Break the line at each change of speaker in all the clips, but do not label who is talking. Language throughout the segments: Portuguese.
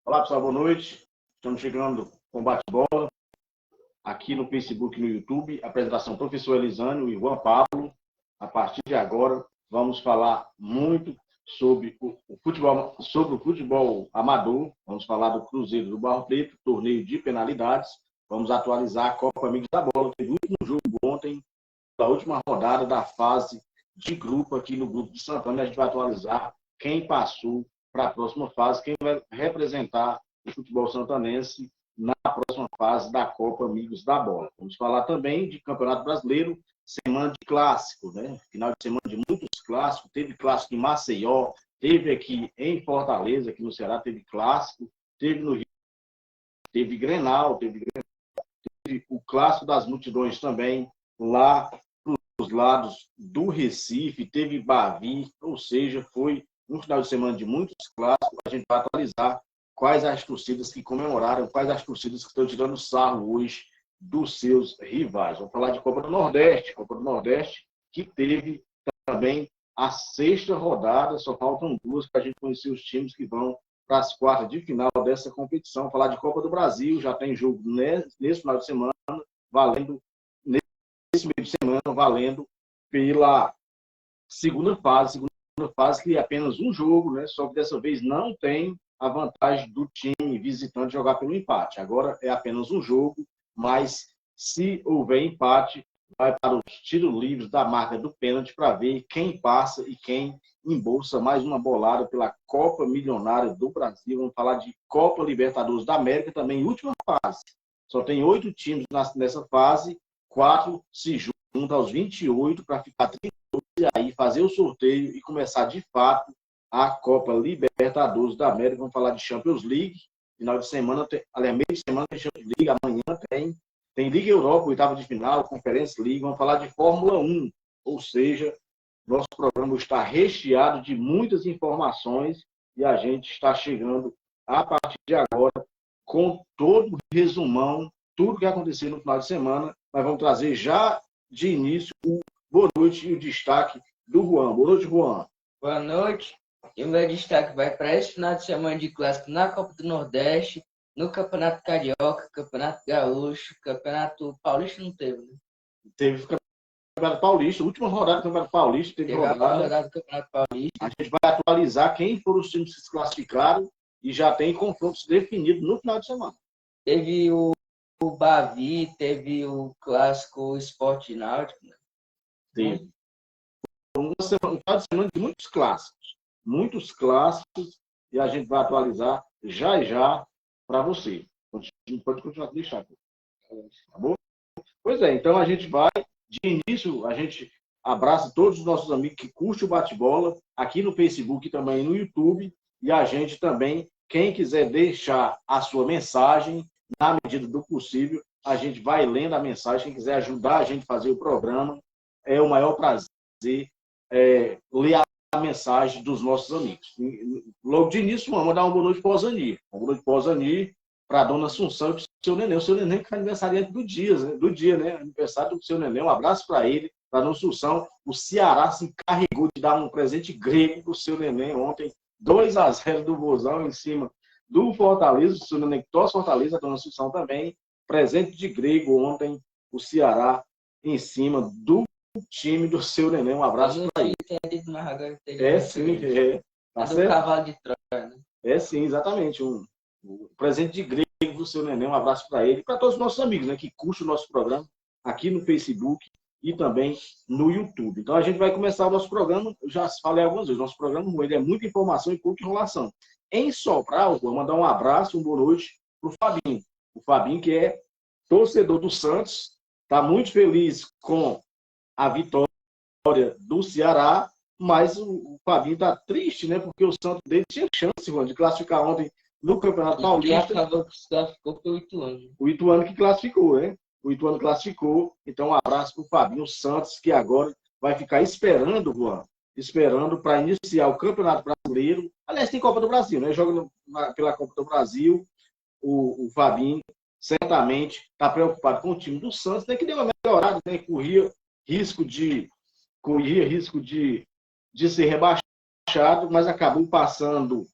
Olá, pessoal, boa noite. Estamos chegando com o bate-bola aqui no Facebook e no YouTube. Apresentação professor Elisânio e Juan Pablo. A partir de agora, vamos falar muito sobre o futebol amador. Vamos falar do Cruzeiro do Barro Preto, torneio de penalidades. Vamos atualizar a Copa Amigos da Bola. Teve o último jogo ontem, da última rodada da fase de grupo aqui no Grupo de Santana. A gente vai atualizar quem passou para a próxima fase, quem vai representar o futebol santanense na próxima fase da Copa Amigos da Bola. Vamos falar também de Campeonato Brasileiro, semana de clássico, né? Final de semana de muitos clássicos. Teve clássico em Maceió, teve aqui em Fortaleza, aqui no Ceará, teve clássico, teve no Rio, teve Grenal, teve o clássico das multidões também, lá para os lados do Recife, teve Bavi, ou seja, foi um final de semana de muitos clássicos. A gente vai atualizar quais as torcidas que comemoraram, quais as torcidas que estão tirando sarro hoje dos seus rivais. Vamos falar de Copa do Nordeste, que teve também a 6ª rodada, só faltam 2 para a gente conhecer os times que vão para as quartas de final dessa competição. Falar de Copa do Brasil, já tem jogo nesse final de semana, valendo, nesse meio de semana, valendo pela segunda fase, que é apenas um jogo, né? Só que dessa vez não tem a vantagem do time visitante jogar pelo empate. Agora é apenas um jogo, mas se houver empate, vai para os tiros livres da marca do pênalti para ver quem passa e quem embolsa mais uma bolada pela Copa Milionária do Brasil. Vamos falar de Copa Libertadores da América também, última fase. Só tem 8 times nessa fase, 4 se juntam aos 28 para ficar 38 e aí fazer o sorteio e começar de fato a Copa Libertadores da América. Vamos falar de Champions League. Final de semana, aliás, meio de semana tem Champions League, amanhã tem Liga Europa, oitava de final, Conference League. Vamos falar de Fórmula 1, ou seja, nosso programa está recheado de muitas informações e a gente está chegando a partir de agora com todo o resumão, tudo que aconteceu no final de semana. Nós vamos trazer já de início o boa noite e o destaque do Juan. Boa noite, Juan.
Boa noite. E o meu destaque vai para esse final de semana de clássico na Copa do Nordeste, no Campeonato Carioca, Campeonato Gaúcho, Campeonato Paulista não teve, né?
Teve o Campeonato Paulista, última rodada do Campeonato Paulista. Teve
rodada do Campeonato Paulista.
A gente vai atualizar quem foram os times que se classificaram e já tem confrontos definidos no final de semana.
Teve o Bavi, teve o clássico Sport Náutico, né?
Teve. Um final de semana de muitos clássicos, e a gente vai atualizar já para você. Pode continuar a deixar. Tá bom? Pois é, então a gente vai, de início, a gente abraça todos os nossos amigos que curtem o bate-bola, aqui no Facebook e também no YouTube, e a gente também, quem quiser deixar a sua mensagem, na medida do possível, a gente vai lendo a mensagem. Quem quiser ajudar a gente a fazer o programa, é o maior prazer ler a mensagem dos nossos amigos. Logo de início, vamos mandar uma boa noite para o Ozani. Uma boa noite para o Ozani, para a dona Assunção e para o seu neném. O seu neném que é aniversariante do dia, né? Aniversário do seu neném. Um abraço para ele, para a dona Assunção. O Ceará se encarregou de dar um presente grego para o seu neném ontem. 2-0 do Vozão em cima do Fortaleza. O seu neném que torce Fortaleza, a dona Assunção também. Presente de grego ontem, o Ceará em cima do time do seu neném. Um abraço para ele. Sim, tá
do cavalo de Troia, né?
Sim, exatamente. Um presente de grego do seu neném. Um abraço para ele e para todos os nossos amigos, né, que curtem o nosso programa aqui no Facebook e também no YouTube. Então a gente vai começar o nosso programa. Eu já falei algumas vezes, nosso programa ele é muita informação e pouca enrolação. Em Sobral, vou mandar um abraço, uma boa noite para o Fabinho. O Fabinho, que é torcedor do Santos, está muito feliz com a vitória do Ceará, mas o Fabinho está triste, né? Porque o Santos dele tinha chance, Juan, de classificar ontem no Campeonato Paulista.
E acabou que se classificou foi o Ituano.
O Ituano que classificou, né? O Ituano classificou. Então, um abraço para o Fabinho Santos, que agora vai ficar esperando, Juan, para iniciar o Campeonato Brasileiro. Aliás, tem Copa do Brasil, né? Joga pela Copa do Brasil. O Fabinho certamente está preocupado com o time do Santos, né, que deu uma melhorada, né, corria risco de ser rebaixado, mas acabou passando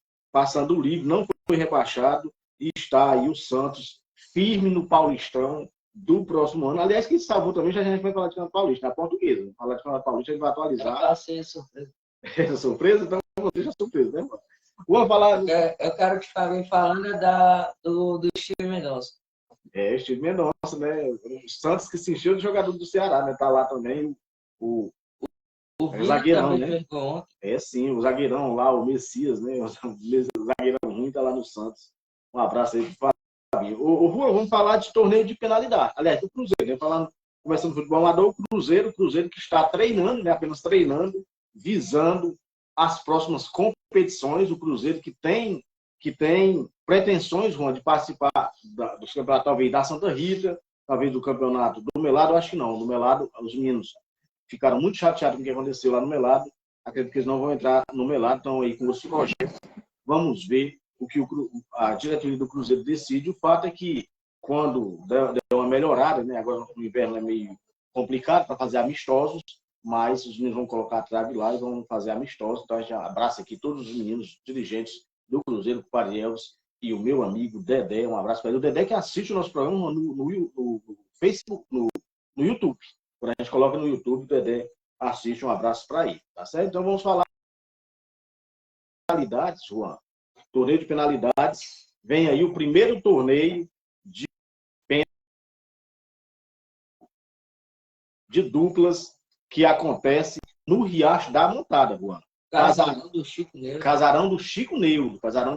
o livro, não foi rebaixado, e está aí o Santos firme no Paulistão do próximo ano. Aliás, quem salvou também, já a gente vai falar de Campeonato Paulista, na portuguesa. Vamos falar de Campeonato Paulista, a gente vai atualizar.
Vai ser surpresa.
Essa surpresa? Então, não deixa surpresa, né, mano? Vamos falar...
Eu quero te falar falando do Steve Mendonça.
É, o Steve Mendonça, né? O Santos que se encheu de jogador do Ceará, né? Tá lá também o zagueirão, né? É sim, o zagueirão lá, o Messias, né? O zagueirão ruim tá lá no Santos. Um abraço aí pro Fabinho. O Rua, vamos falar de torneio de penalidade. Aliás, do Cruzeiro, né? Começando futebol amador, o Cruzeiro que está treinando, né? Apenas treinando, visando as próximas competições. O Cruzeiro que tem pretensões, Juan, de participar dos campeonatos, talvez da Santa Rita, talvez do campeonato do Melado, eu acho que não. No Melado, os meninos ficaram muito chateados com o que aconteceu lá no Melado. Acredito que eles não vão entrar no Melado, estão aí com esse projeto. Vamos ver o que a diretoria do Cruzeiro decide. O fato é que, quando deu uma melhorada, né, agora no inverno é meio complicado para fazer amistosos, mas os meninos vão colocar a trave lá e vão fazer amistosos. Então, a gente abraça aqui todos os meninos dirigentes do Cruzeiro, Parielves, e o meu amigo Dedé. Um abraço para ele. O Dedé que assiste o nosso programa no Facebook, no YouTube. Quando a gente coloca no YouTube, o Dedé assiste. Um abraço para ele. Tá certo? Então, vamos falar de penalidades, Juan. Torneio de penalidades. Vem aí o primeiro torneio de duplas que acontece no Riacho da Montada, Juan.
Casarão do Chico Neudo.
Casarão do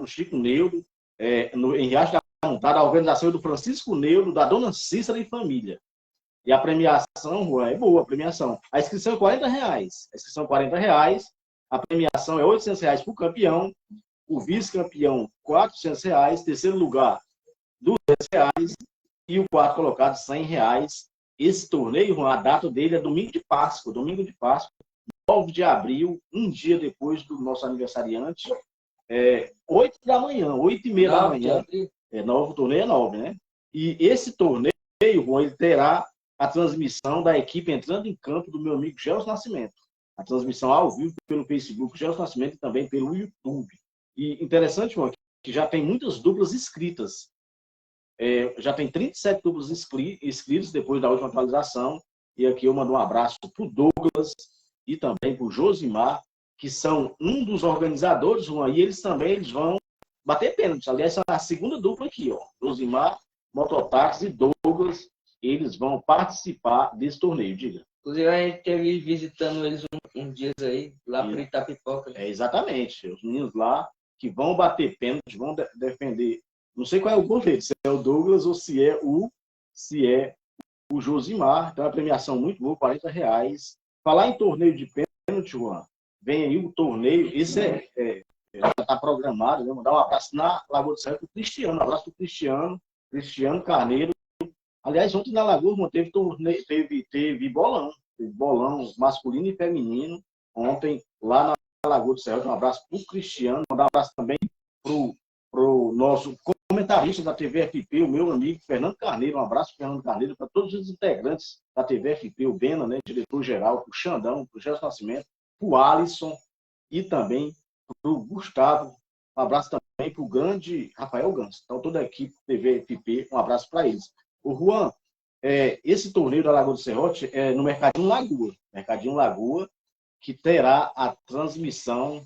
Chico Neudo, em Riacho da Montada, a organização é do Francisco Neudo, da Dona Cícera e família. E a premiação, Juan, é boa a premiação. A inscrição é R$40. A premiação é R$800 para o campeão, o vice-campeão R$400, terceiro lugar R$200 e o quarto colocado R$100. Esse torneio, a data dele é domingo de Páscoa, 9 de abril, um dia depois do nosso aniversariante, 8 da manhã, 8h30 da manhã. O torneio é 9, né? E esse torneio, ele terá a transmissão da equipe entrando em campo do meu amigo Gelson Nascimento. A transmissão ao vivo pelo Facebook Gelson Nascimento e também pelo YouTube. E interessante, Juan, que já tem muitas duplas inscritas. Já tem 37 duplas inscritos depois da última atualização. E aqui eu mando um abraço para o Douglas e também para o Josimar, que são um dos organizadores, Juan, e eles vão bater pênalti. Aliás, a segunda dupla aqui, ó. Josimar, Mototáxi e Douglas, eles vão participar desse torneio, diga.
Inclusive, a gente teve visitando eles uns dias aí, lá para Itapipoca.
Exatamente. Os meninos lá que vão bater pênalti, vão defender. Não sei qual é o goleiro, se é o Douglas ou se é o Josimar. Então, é uma premiação muito boa, R$40. Falar em torneio de pênalti, Juan, vem aí o torneio. Esse já está programado, né? Mandar um abraço na Lagoa do Serra para o Cristiano. Um abraço para o Cristiano Carneiro. Aliás, ontem na Lagoa teve bolão. Teve bolão masculino e feminino. Ontem, lá na Lagoa do Serra. Um abraço para o Cristiano. Mandar um abraço também para o nosso comentarista da TV FP, o meu amigo Fernando Carneiro. Um abraço para Fernando Carneiro, para todos os integrantes da TV FP, o Bena, né, diretor-geral, para o Xandão, para o Gerson Nascimento, para o Alisson e também para o Gustavo. Um abraço também para o grande Rafael Gans. Então, toda a equipe TV FP, um abraço para eles. O Juan, esse torneio da Lagoa do Serrote é no Mercadinho Lagoa, que terá a transmissão.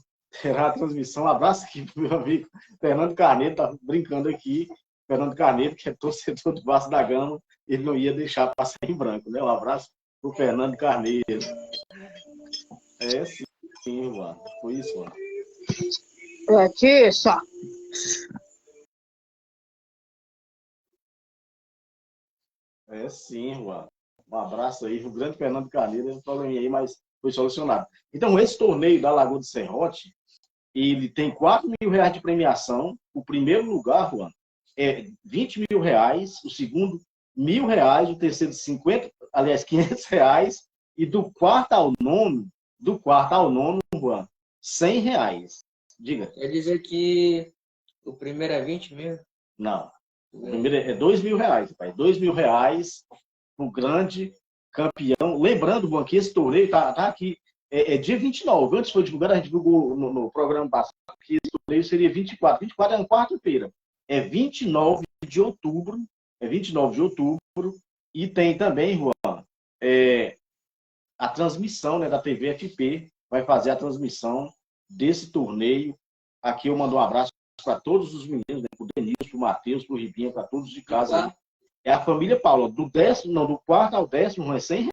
Um abraço aqui para o meu amigo Fernando Carneiro, está brincando aqui. Fernando Carneiro, que é torcedor do Vasco da Gama, ele não ia deixar passar em branco, né? Um abraço para o Fernando Carneiro. Sim, mano. Foi isso, mano.
Letícia.
Sim, Juan. Um abraço aí, o grande Fernando Carneiro, um probleminha aí, mas foi solucionado. Então, esse torneio da Lagoa do Serrote, ele tem R$4.000 de premiação. O primeiro lugar, Juan, é R$20.000, o segundo R$1.000, o terceiro R$500, e do quarto ao nono, Juan, R$100. Diga.
Quer dizer que o primeiro é 20 mil?
Não. O primeiro é R$ 2.000, pai. R$ 2.000 pro grande campeão. Lembrando, Juan, que esse torneio tá aqui. É dia 29. Antes foi divulgado, a gente divulgou no programa passado que esse torneio seria 24. 24 é uma quarta-feira. É 29 de outubro. É 29 de outubro. E tem também, Juan, a transmissão, né, da TV FP. Vai fazer a transmissão desse torneio. Aqui eu mando um abraço para todos os meninos, né, pro Denilson, pro Matheus, pro Ribinha, para todos de casa. Aí. É a família Paula. Do quarto ao décimo é R$ 100.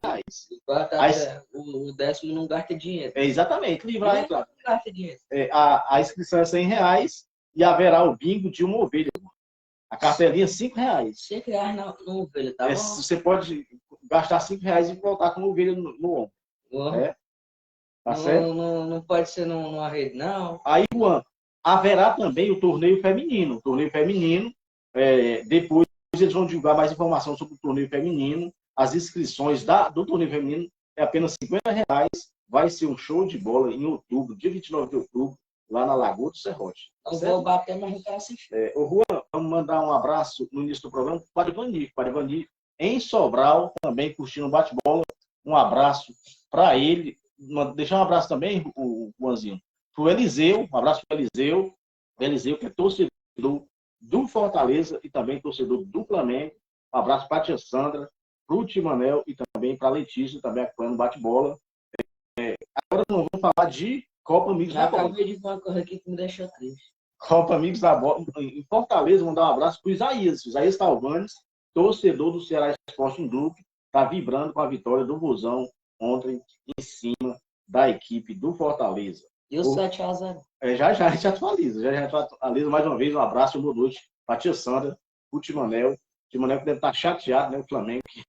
O décimo não gasta dinheiro.
Exatamente. Livrar,
não gasta dinheiro.
A inscrição é R$ 100 e haverá o bingo de uma ovelha. A cartelinha é R$ 5.
R$ 5 na ovelha, tá bom?
Você pode gastar R$ 5 e voltar com a ovelha no ombro. Tá certo?
Não pode ser numa rede, não.
Aí, Juan, haverá também o torneio feminino. Depois eles vão divulgar mais informação sobre o torneio feminino. As inscrições do torneio feminino é apenas R$ 50. Vai ser um show de bola em outubro, dia 29 de outubro, lá na Lagoa do Serrote.
Tá, vou bater, mas não quero assistir.
Juan, vamos mandar um abraço no início do programa para o Ivani, em Sobral, também curtindo o bate-bola. Um abraço para ele. Deixar um abraço também, o Juanzinho, para o Eliseu. Um abraço para o Eliseu. Eliseu, que é torcedor do Fortaleza e também torcedor do Flamengo. Um abraço para a tia Sandra, para o Timanel e também para a Letícia, também acompanhando o bate-bola. Agora nós vamos falar de Copa Amigos da Bola.
Acabei de ver uma coisa aqui que me deixou triste.
Copa Amigos da Bola. Em Fortaleza, mandar um abraço para o Isaías Talvanes, torcedor do Ceará Sporting Group, está vibrando com a vitória do Vozão ontem em cima da equipe do Fortaleza.
E o 7-0?
Já a gente atualiza. Mais uma vez, um abraço e boa noite para a tia Sandra, o Timanel. O Timanel que deve estar chateado, né? O Flamengo que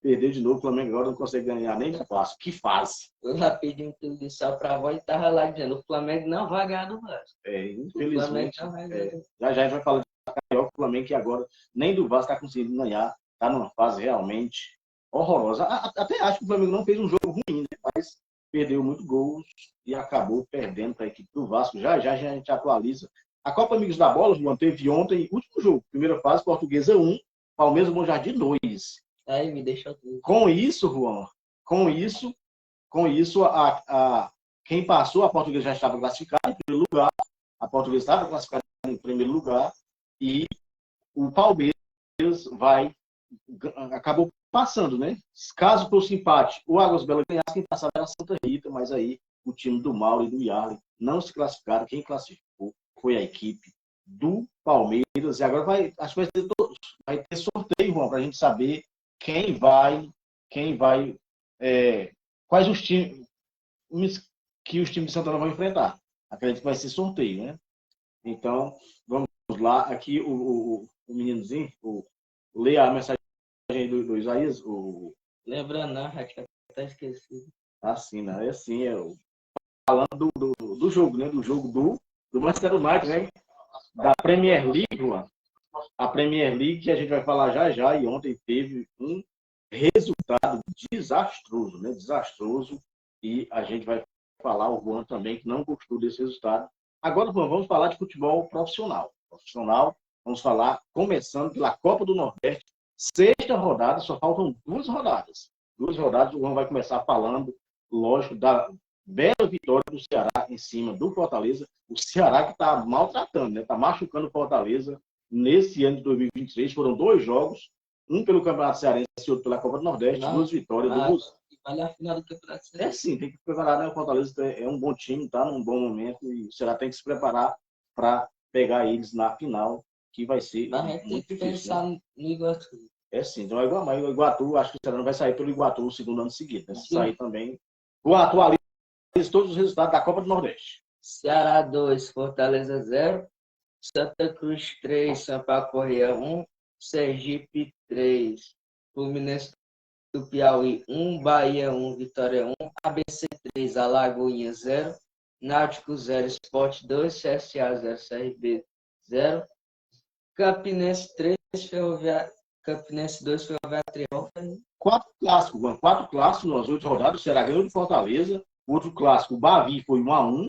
perdeu de novo. O Flamengo agora não consegue ganhar nem de Vasco. Que fase.
Eu já pedi um tudo de sal para a avó e estava lá dizendo: o Flamengo não vai ganhar do Vasco.
Infelizmente. Já a gente vai falar de Carioca, o Flamengo que agora nem do Vasco está conseguindo ganhar. Está numa fase realmente horrorosa. Até acho que o Flamengo não fez um jogo ruim, né? Mas perdeu muito gols e acabou perdendo para a equipe do Vasco. Já a gente atualiza. A Copa Amigos da Bola, Juan, teve ontem, último jogo. Primeira fase, Portuguesa 1, Palmeiras Bom Jardim 2.
Aí me deixou tudo.
Com isso, Juan, quem passou, a Portuguesa já estava classificada em primeiro lugar. A Portuguesa estava classificada em primeiro lugar. E o Palmeiras acabou passando, né? Caso fosse empate, o Águas Belas ganhasse, quem passava era a Santa Rita, mas aí o time do Mauro e do Yarley não se classificaram. Quem classificou foi a equipe do Palmeiras. E agora acho que vai ter sorteio, Juan, para a gente saber quais os times que os times de Santana vão enfrentar. Acredito que vai ser sorteio, né? Então, vamos lá. Aqui o meninozinho, lê a mensagem do Isaías.
Lembrando, não, já até esquecido.
Assim, né? É assim, falando do jogo, né? Do jogo do Manchester United, né? Da Premier League, Juan. A Premier League, que a gente vai falar já, e ontem teve um resultado desastroso, né? Desastroso, e a gente vai falar, o Juan também, que não gostou desse resultado. Agora, Juan, vamos falar de futebol profissional. Vamos falar, começando pela Copa do Nordeste, sexta rodada, só faltam 2 rodadas. 2 rodadas, o Juan vai começar falando, lógico, da bela vitória do Ceará em cima do Fortaleza. O Ceará que está maltratando, né? Está machucando o Fortaleza nesse ano de 2023. Foram 2 jogos, um pelo Campeonato Cearense e outro pela Copa do Nordeste, 2 vitórias do Vozão.
Vale a final do Campeonato Cearense.
Sim, tem que preparar, né? O Fortaleza é um bom time, está num bom momento e o Ceará tem que se preparar para pegar eles na final, que vai ser muito difícil.
Pensar, né? No Iguatu.
Sim, então o Iguatu, acho que o Ceará não vai sair pelo Iguatu o segundo ano seguinte, né? Se sair também, o atualiza todos os resultados da Copa do Nordeste.
Ceará 2, Fortaleza 0, Santa Cruz 3, Sampaio Corrêa 1, Sergipe 3, Fluminense do Piauí 1, Bahia 1, Vitória 1, ABC 3, Alagoinhas 0, Náutico 0, Sport 2, CSA 0, CRB 0, Campinense 3, Campinense 2, Ferroviária Triunfo.
4 clássicos nas 8 rodadas. O Ceará ganhou de Fortaleza. Outro clássico, o Bavi foi 1-1.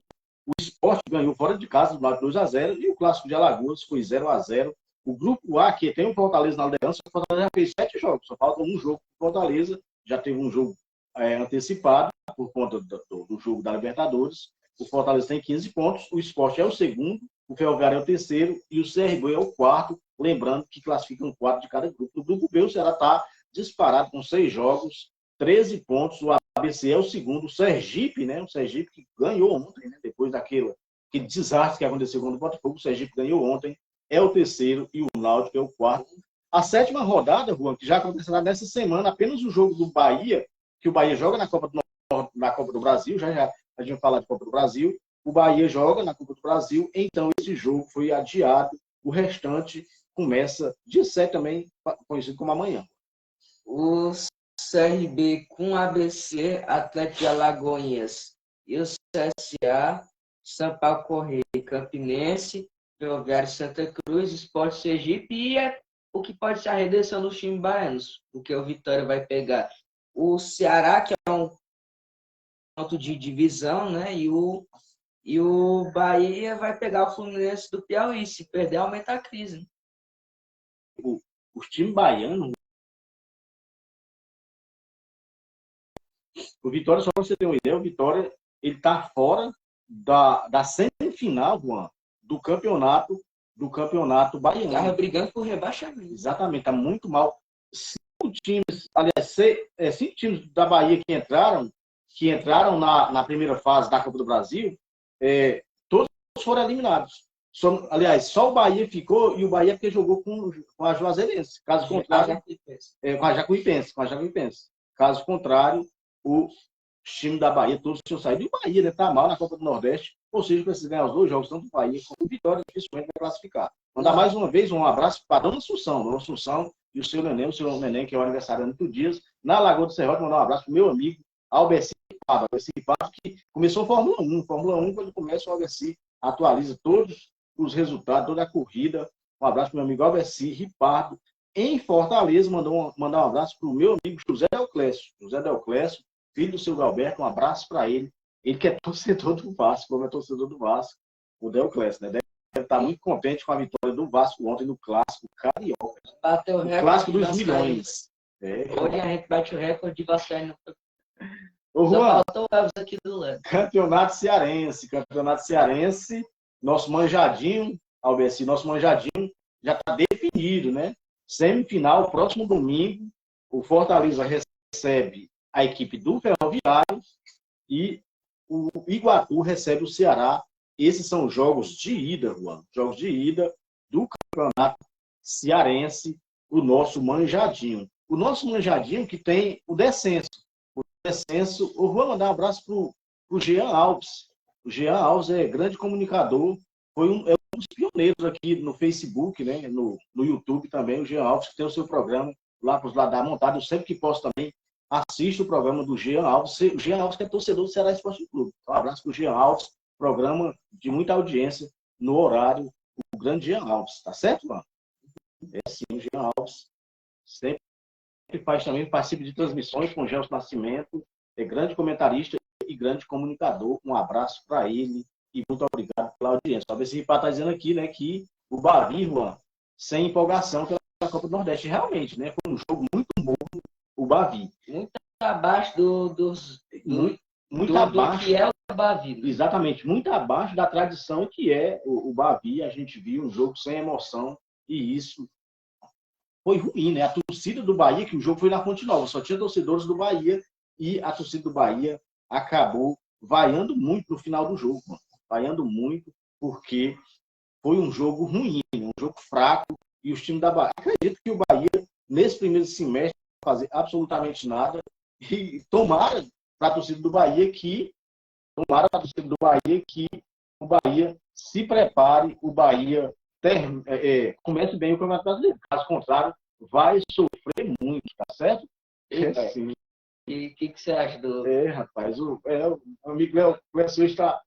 O Sport ganhou fora de casa, do lado 2-0. E o clássico de Alagoas foi 0-0. O grupo A, que tem o Fortaleza na liderança, o Fortaleza já fez 7 jogos, só falta um jogo para o Fortaleza, já teve um jogo antecipado por conta do jogo da Libertadores. O Fortaleza tem 15 pontos, o Sport é o segundo, o Ferroviário é o terceiro e o CRB é o quarto, lembrando que classificam 4 de cada grupo. No grupo B, o Ceará está disparado com 6 jogos, 13 pontos, o ABC é o segundo, o Sergipe, né? O Sergipe que ganhou ontem, né? Depois daquele desastre que aconteceu com o Botafogo, o Sergipe ganhou ontem, é o terceiro e o Náutico é o quarto. A 7ª rodada, Juan, que já acontecerá nessa semana, apenas o jogo do Bahia, que o Bahia joga na Copa do Brasil, já a gente vai falar de Copa do Brasil, o Bahia joga na Copa do Brasil, então esse jogo foi adiado, o restante começa dia 7 também, conhecido como amanhã.
O CRB com ABC, Atlético de Alagoinhas e o CSA, Sampaio Corrêa e Campinense, Ferroviário Santa Cruz, Sport Sergipe e o que pode ser a redenção dos times baianos, porque o Vitória vai pegar o Ceará, que é um ponto de divisão, né? E o Bahia vai pegar o Fluminense do Piauí. Se perder, aumenta a crise. Né?
Os times baianos, o Vitória, só para você ter uma ideia, o Vitória ele está fora da semifinal, Juan, do campeonato baiano.
Estava brigando por rebaixamento.
Exatamente, está muito mal. 5 times, aliás, 5 times da Bahia que entraram na primeira fase da Copa do Brasil, todos foram eliminados. Aliás, só o Bahia ficou, e o Bahia porque jogou com a Juazeirense. Caso contrário, com a Jacuipense. Caso contrário, o time da Bahia, todos tinham saído. E o Bahia está mal na Copa do Nordeste, ou seja, precisa ganhar os 2 jogos, tanto o Bahia como o Vitória, dificilmente vai classificar. Mandar mais uma vez um abraço para a Dona Assunção e o seu Neném, que é o aniversário do Dias, na Lagoa do Serrote, mandar um abraço para o meu amigo Albeci Pado, que começou a Fórmula 1. Fórmula 1, quando começa o Albeci, atualiza todos os resultados, toda a corrida. Um abraço para o meu amigo Albeci Ripardo, em Fortaleza, mandar um abraço para o meu amigo José Delclésio, filho do seu Galberto, um abraço para ele. Ele que é torcedor do Vasco, como é torcedor do Vasco, o Delclésio, né? Deve estar muito contente com a vitória do Vasco ontem no Clássico Carioca.
Bateu o recorde.
Clássico dos milhões.
Hoje a gente bate o recorde de Vascaíno.
Ô, Juan,
aqui do lado.
Campeonato Cearense, nosso manjadinho, Albeci, nosso manjadinho já está definido, né? Semifinal, próximo domingo, o Fortaleza recebe a equipe do Ferroviário e o Iguatu recebe o Ceará. Esses são jogos de ida, Juan. Jogos de ida do Campeonato Cearense, o nosso manjadinho. O nosso manjadinho que tem o descenso. Eu vou mandar um abraço para o Jean Alves. O Jean Alves é grande comunicador, é um dos pioneiros aqui no Facebook, né? no YouTube também, o Jean Alves, que tem o seu programa lá para os lados da montada. Eu sempre que posso também assisto o programa do Jean Alves. O Jean Alves que é torcedor do Ceará Esporte Clube. Um abraço para o Jean Alves, programa de muita audiência no horário, o grande Jean Alves. Tá certo, mano? É assim, o Jean Alves sempre faz também, participa de transmissões com o Gelson Nascimento, é grande comentarista e grande comunicador. Um abraço para ele e muito obrigado pela audiência. Talvez esse rapaz está dizendo aqui, né, que o Bavi, Juan, sem empolgação pela Copa do Nordeste. Realmente, né, foi um jogo muito morno, o Bavi.
Muito abaixo do
abaixo,
que é o Bavi.
Exatamente, muito abaixo da tradição que é o Bavi. A gente viu um jogo sem emoção e isso foi ruim, né? A torcida do Bahia, que o jogo foi na Fonte Nova, só tinha torcedores do Bahia e a torcida do Bahia acabou vaiando muito no final do jogo, mano. Vaiando muito, porque foi um jogo ruim, um jogo fraco, e os times da Bahia, acredito que o Bahia, nesse primeiro semestre, não vai fazer absolutamente nada, e tomara para a torcida do Bahia que o Bahia se prepare, o Bahia comece bem o Campeonato Brasileiro. Caso contrário, vai sofrer muito, tá certo?
Sim. E o que você acha do...
Rapaz, o amigo Léo Clécio está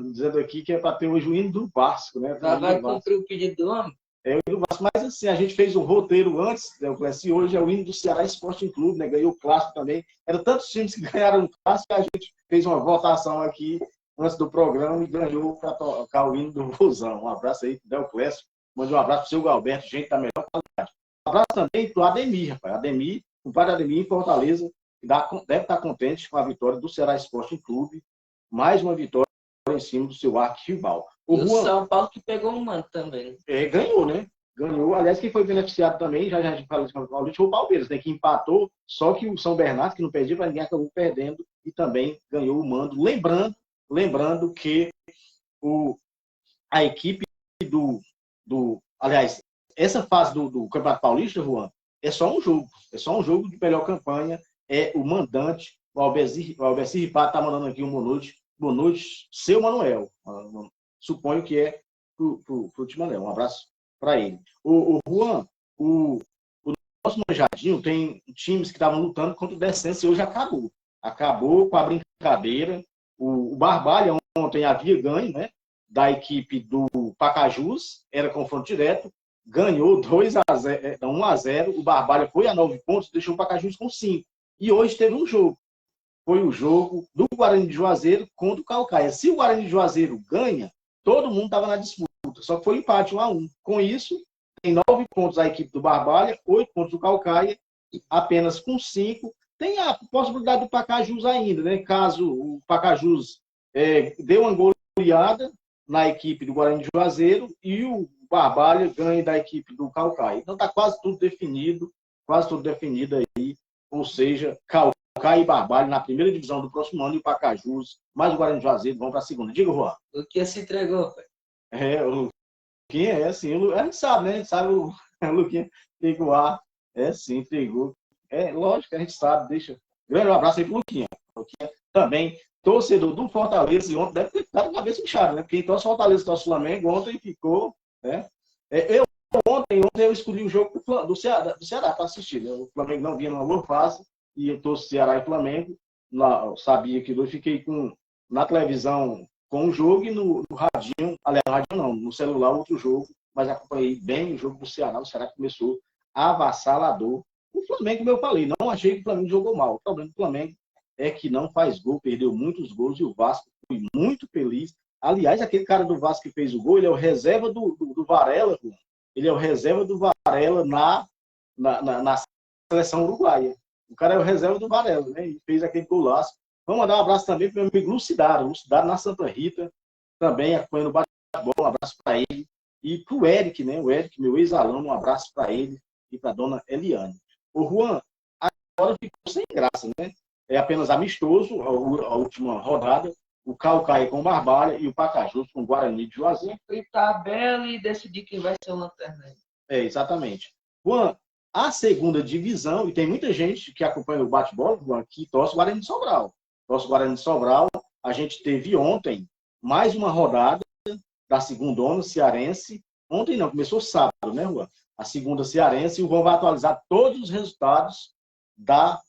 dizendo aqui que é para ter hoje o hino do Vasco, né?
Vai cumprir o pedido do homem?
O hino do Vasco, mas assim, a gente fez um roteiro antes, Léo Clécio, e hoje é o hino do Ceará Esporte Clube, né? Ganhou o clássico também. Eram tantos times que ganharam o clássico, a gente fez uma votação aqui antes do programa e ganhou para tocar o hino do Vozão. Um abraço aí, Léo Clécio, Mande um abraço pro seu Galberto, gente da melhor qualidade. Um abraço também pro Ademir, rapaz. Ademir, o pai Ademir em Fortaleza, que deve estar contente com a vitória do Ceará Sporting Clube. Mais uma vitória em cima do seu arquirrival.
E o São Paulo que pegou um mano também.
Ganhou, né? Ganhou. Aliás, quem foi beneficiado também, já a gente falou isso, foi o Palmeiras, né? Que empatou, só que o São Bernardo, que não perdia para ninguém, acabou perdendo e também ganhou o mando. Lembrando que a equipe aliás, essa fase do Campeonato Paulista, Juan, é só um jogo. É só um jogo de melhor campanha. É o mandante, o Albeci Ripato está mandando aqui um boa noite, seu Manuel. Suponho que é pro Timanel. Um abraço para ele. O Juan, o nosso manjadinho tem times que estavam lutando contra o descenso e hoje acabou. Acabou com a brincadeira. O Barbalha ontem havia ganho, né? Da equipe do Pacajus, era confronto direto, ganhou 1-0, o Barbalha foi a 9 pontos, deixou o Pacajus com 5. E hoje teve um jogo. Foi o jogo do Guarani de Juazeiro contra o Caucaia. Se o Guarani de Juazeiro ganha, todo mundo estava na disputa. Só que foi empate 1-1. Com isso, tem 9 pontos a equipe do Barbalha, 8 pontos do Caucaia, apenas com 5. Tem a possibilidade do Pacajus ainda, né? Caso o Pacajus dê uma goleada na equipe do Guarani de Juazeiro e o Barbalha ganhe da equipe do Caucaia. Então está quase tudo definido aí, ou seja, Caucaia e Barbalha na primeira divisão do próximo ano e o Pacajus, mais o Guarani de Juazeiro vão para a segunda. Diga, Juan.
O que se entregou, pai?
O Luquinha assim, a gente sabe, né? A gente sabe o Luquinha pegou ar, sim, entregou. Lógico que a gente sabe, deixa. Grande abraço aí pro Luquinha. Luquinha também torcedor do Fortaleza, e ontem deve ter ficado com a cabeça inchada, né? Porque então o Fortaleza torce o Flamengo, ontem ficou, né? Ontem eu escolhi o jogo do Ceará para assistir, né? O Flamengo não vinha numa boa fase, e eu torço Ceará e Flamengo, eu sabia que eu fiquei na televisão com o jogo e no radinho, aliás, no radinho não, no celular outro jogo, mas acompanhei bem o jogo do Ceará. O Ceará começou avassalador. O Flamengo, como eu falei, não achei que o Flamengo jogou mal. O problema do Flamengo é que não faz gol, perdeu muitos gols e o Vasco foi muito feliz. Aliás, aquele cara do Vasco que fez o gol, ele é o reserva do Varela, ele é o reserva do Varela na seleção uruguaia. O cara é o reserva do Varela, né? E fez aquele golaço. Vamos mandar um abraço também para o meu amigo Lucidaro na Santa Rita, também acompanhando o bate-bola, um abraço para ele. E para o Eric, né? O Eric, meu ex-aluno, um abraço para ele e para a dona Eliane. O Juan, agora ficou sem graça, né? É apenas amistoso, a última rodada, o Caucaia com o Barbalha e o Pacajus com o Guarani de Juazeiro.
E tabela e decidir quem vai ser o lanterna.
Exatamente. Juan, a segunda divisão, e tem muita gente que acompanha o bate-bola, Juan, que torce o Guarani de Sobral. Torce o Guarani de Sobral. A gente teve ontem mais uma rodada da segundona cearense. Ontem não, começou sábado, né, Juan? A segunda cearense, e o Juan vai atualizar todos os resultados da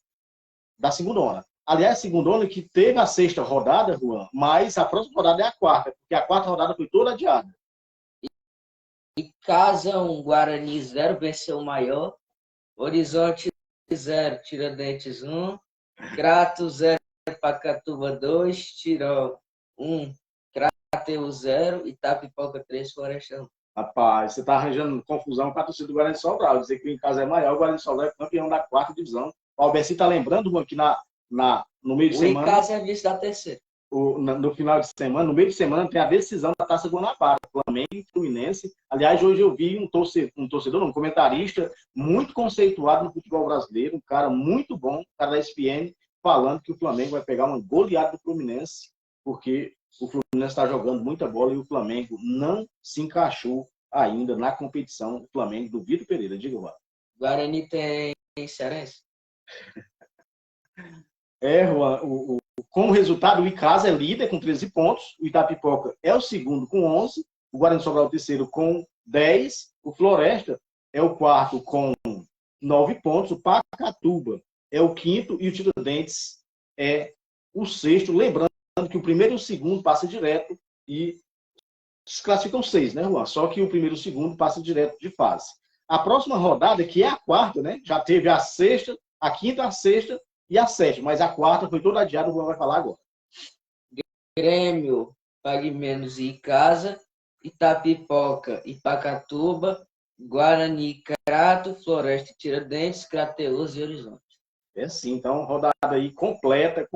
segundona. Aliás, a segundona que teve a sexta rodada, Juan, mas a próxima rodada é a quarta, porque a quarta rodada foi toda adiada.
E Casa 1, Guarani 0, venceu o maior. Horizonte 0, Tiradentes 1. Crato 0, Pacatuba 2. Tirol 1, Crateus 0. Itapipoca 3, Floresta 1.
Rapaz, você está arranjando confusão com a torcida do Guarani de Sobral. Dizer que em casa é maior, o Guarani de Sobral é campeão da quarta divisão. O Albeci está lembrando, Juan, que no meio de semana...
O Icasa é vice da terceira.
No final de semana, no meio de semana, tem a decisão da Taça Guanabara, Flamengo e Fluminense. Aliás, hoje eu vi um comentarista muito conceituado no futebol brasileiro, um cara muito bom, um cara da ESPN, falando que o Flamengo vai pegar uma goleada do Fluminense, porque o Fluminense está jogando muita bola e o Flamengo não se encaixou ainda na competição. O Flamengo do Vitor Pereira. Diga, Juan.
Guarani tem cearense?
Juan, como resultado, o Icasa é líder com 13 pontos, o Itapipoca é o segundo com 11, o Guarani de Sobral é o terceiro com 10, o Floresta é o quarto com 9 pontos, o Pacatuba é o quinto e o Tiradentes é o sexto. Lembrando que o primeiro e o segundo passam direto e se classificam 6, né, Juan? Só que o primeiro e o segundo passam direto de fase. A próxima rodada, que é a quarta, né? Já teve a sexta, a quinta, a sexta e a sétima, mas a quarta foi toda adiada, o Juan vai falar agora.
Grêmio, Pague Menos e Icasa Itapipoca e Pacatuba, Guarani, Crato, Floresta, Tiradentes, Crateús e Horizonte.
É sim, então, rodada aí completa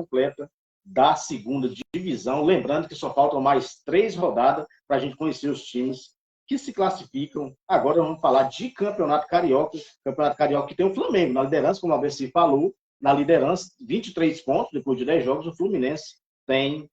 da segunda divisão. Lembrando que só faltam mais 3 rodadas para a gente conhecer os times que se classificam. Agora vamos falar de Campeonato Carioca. Campeonato Carioca que tem o Flamengo na liderança, como a Bessi falou, na liderança, 23 pontos depois de 10 jogos. O Fluminense tem